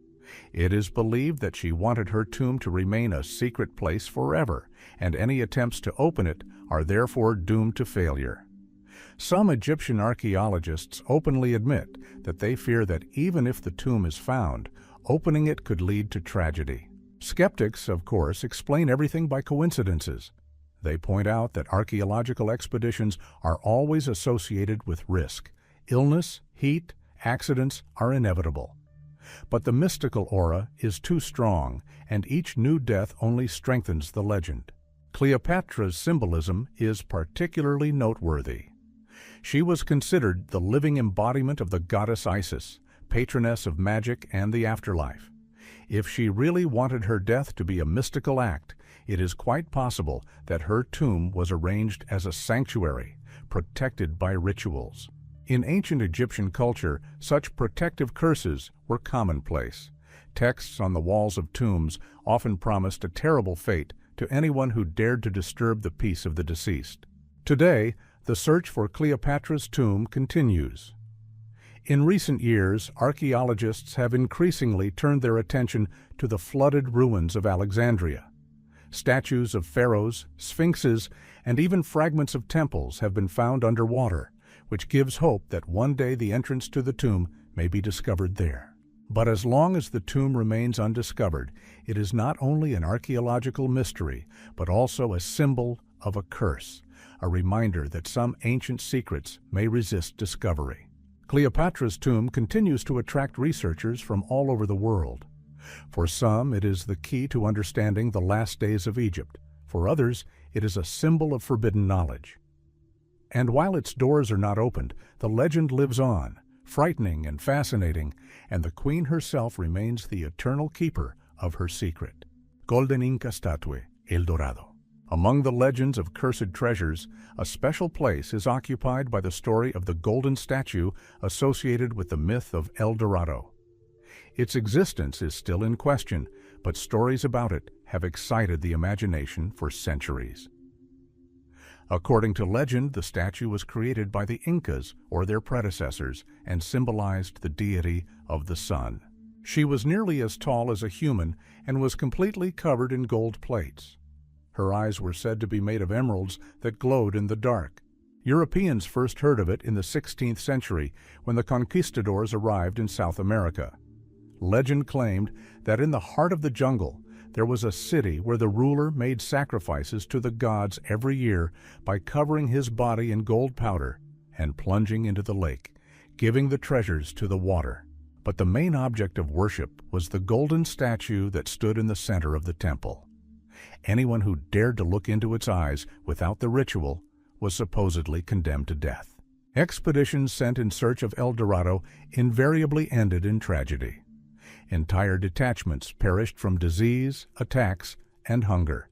It is believed that she wanted her tomb to remain a secret place forever, and any attempts to open it are therefore doomed to failure. Some Egyptian archaeologists openly admit that they fear that even if the tomb is found, opening it could lead to tragedy. Skeptics, of course, explain everything by coincidences. They point out that archaeological expeditions are always associated with risk. Illness, heat, accidents are inevitable. But the mystical aura is too strong, and each new death only strengthens the legend. Cleopatra's symbolism is particularly noteworthy. She was considered the living embodiment of the goddess Isis, patroness of magic and the afterlife. If she really wanted her death to be a mystical act, it is quite possible that her tomb was arranged as a sanctuary, protected by rituals. In ancient Egyptian culture, such protective curses were commonplace. Texts on the walls of tombs often promised a terrible fate to anyone who dared to disturb the peace of the deceased. Today, the search for Cleopatra's tomb continues. In recent years, archaeologists have increasingly turned their attention to the flooded ruins of Alexandria. Statues of pharaohs, sphinxes, and even fragments of temples have been found underwater, which gives hope that one day the entrance to the tomb may be discovered there. But as long as the tomb remains undiscovered, it is not only an archaeological mystery, but also a symbol of a curse, a reminder that some ancient secrets may resist discovery. Cleopatra's tomb continues to attract researchers from all over the world. For some, it is the key to understanding the last days of Egypt. For others, it is a symbol of forbidden knowledge. And while its doors are not opened, the legend lives on, frightening and fascinating, and the queen herself remains the eternal keeper of her secret. Golden Inca Statue, El Dorado. Among the legends of cursed treasures, a special place is occupied by the story of the golden statue associated with the myth of El Dorado. Its existence is still in question, but stories about it have excited the imagination for centuries. According to legend, the statue was created by the Incas or their predecessors and symbolized the deity of the sun. She was nearly as tall as a human and was completely covered in gold plates. Her eyes were said to be made of emeralds that glowed in the dark. Europeans first heard of it in the 16th century when the conquistadors arrived in South America. Legend claimed that in the heart of the jungle, there was a city where the ruler made sacrifices to the gods every year by covering his body in gold powder and plunging into the lake, giving the treasures to the water. But the main object of worship was the golden statue that stood in the center of the temple. Anyone who dared to look into its eyes without the ritual was supposedly condemned to death. Expeditions sent in search of El Dorado invariably ended in tragedy. Entire detachments perished from disease, attacks, and hunger.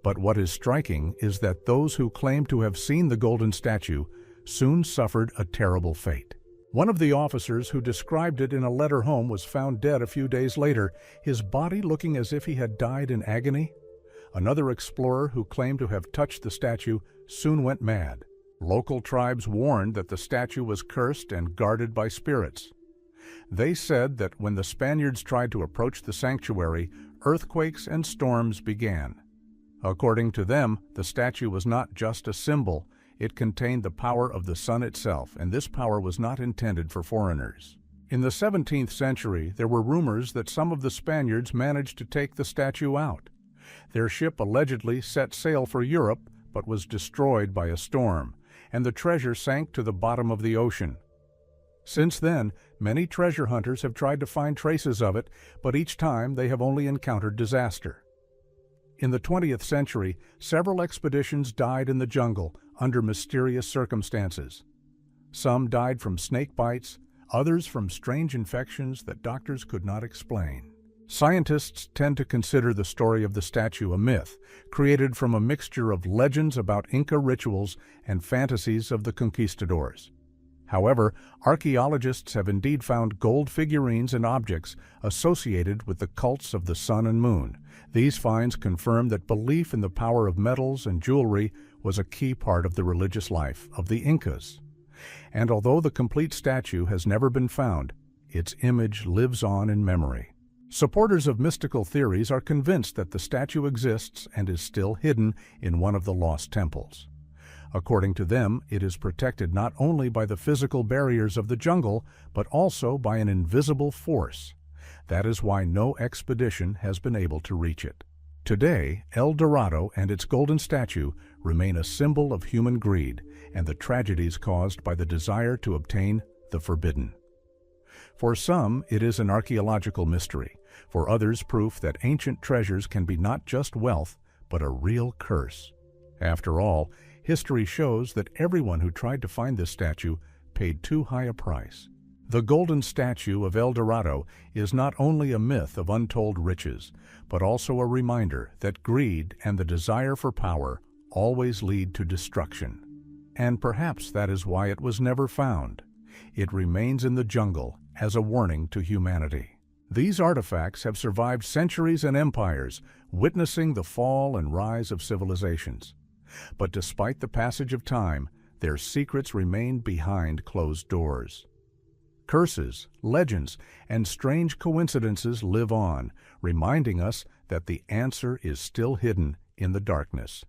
But what is striking is that those who claim to have seen the golden statue soon suffered a terrible fate. One of the officers who described it in a letter home was found dead a few days later, his body looking as if he had died in agony. Another explorer who claimed to have touched the statue soon went mad. Local tribes warned that the statue was cursed and guarded by spirits. They said that when the Spaniards tried to approach the sanctuary, earthquakes and storms began. According to them, the statue was not just a symbol, it contained the power of the sun itself, and this power was not intended for foreigners. In the 17th century, there were rumors that some of the Spaniards managed to take the statue out. Their ship allegedly set sail for Europe, but was destroyed by a storm, and the treasure sank to the bottom of the ocean. Since then, many treasure hunters have tried to find traces of it, but each time they have only encountered disaster. In the 20th century, several expeditions died in the jungle under mysterious circumstances. Some died from snake bites, others from strange infections that doctors could not explain. Scientists tend to consider the story of the statue a myth, created from a mixture of legends about Inca rituals and fantasies of the conquistadors. However, archaeologists have indeed found gold figurines and objects associated with the cults of the sun and moon. These finds confirm that belief in the power of metals and jewelry was a key part of the religious life of the Incas. And although the complete statue has never been found, its image lives on in memory. Supporters of mystical theories are convinced that the statue exists and is still hidden in one of the lost temples. According to them, it is protected not only by the physical barriers of the jungle, but also by an invisible force. That is why no expedition has been able to reach it. Today, El Dorado and its golden statue remain a symbol of human greed and the tragedies caused by the desire to obtain the forbidden. For some, it is an archaeological mystery. For others, proof that ancient treasures can be not just wealth, but a real curse. After all, history shows that everyone who tried to find this statue paid too high a price. The golden statue of El Dorado is not only a myth of untold riches, but also a reminder that greed and the desire for power always lead to destruction. And perhaps that is why it was never found. It remains in the jungle as a warning to humanity. These artifacts have survived centuries and empires, witnessing the fall and rise of civilizations. But despite the passage of time, their secrets remain behind closed doors. Curses, legends, and strange coincidences live on, reminding us that the answer is still hidden in the darkness.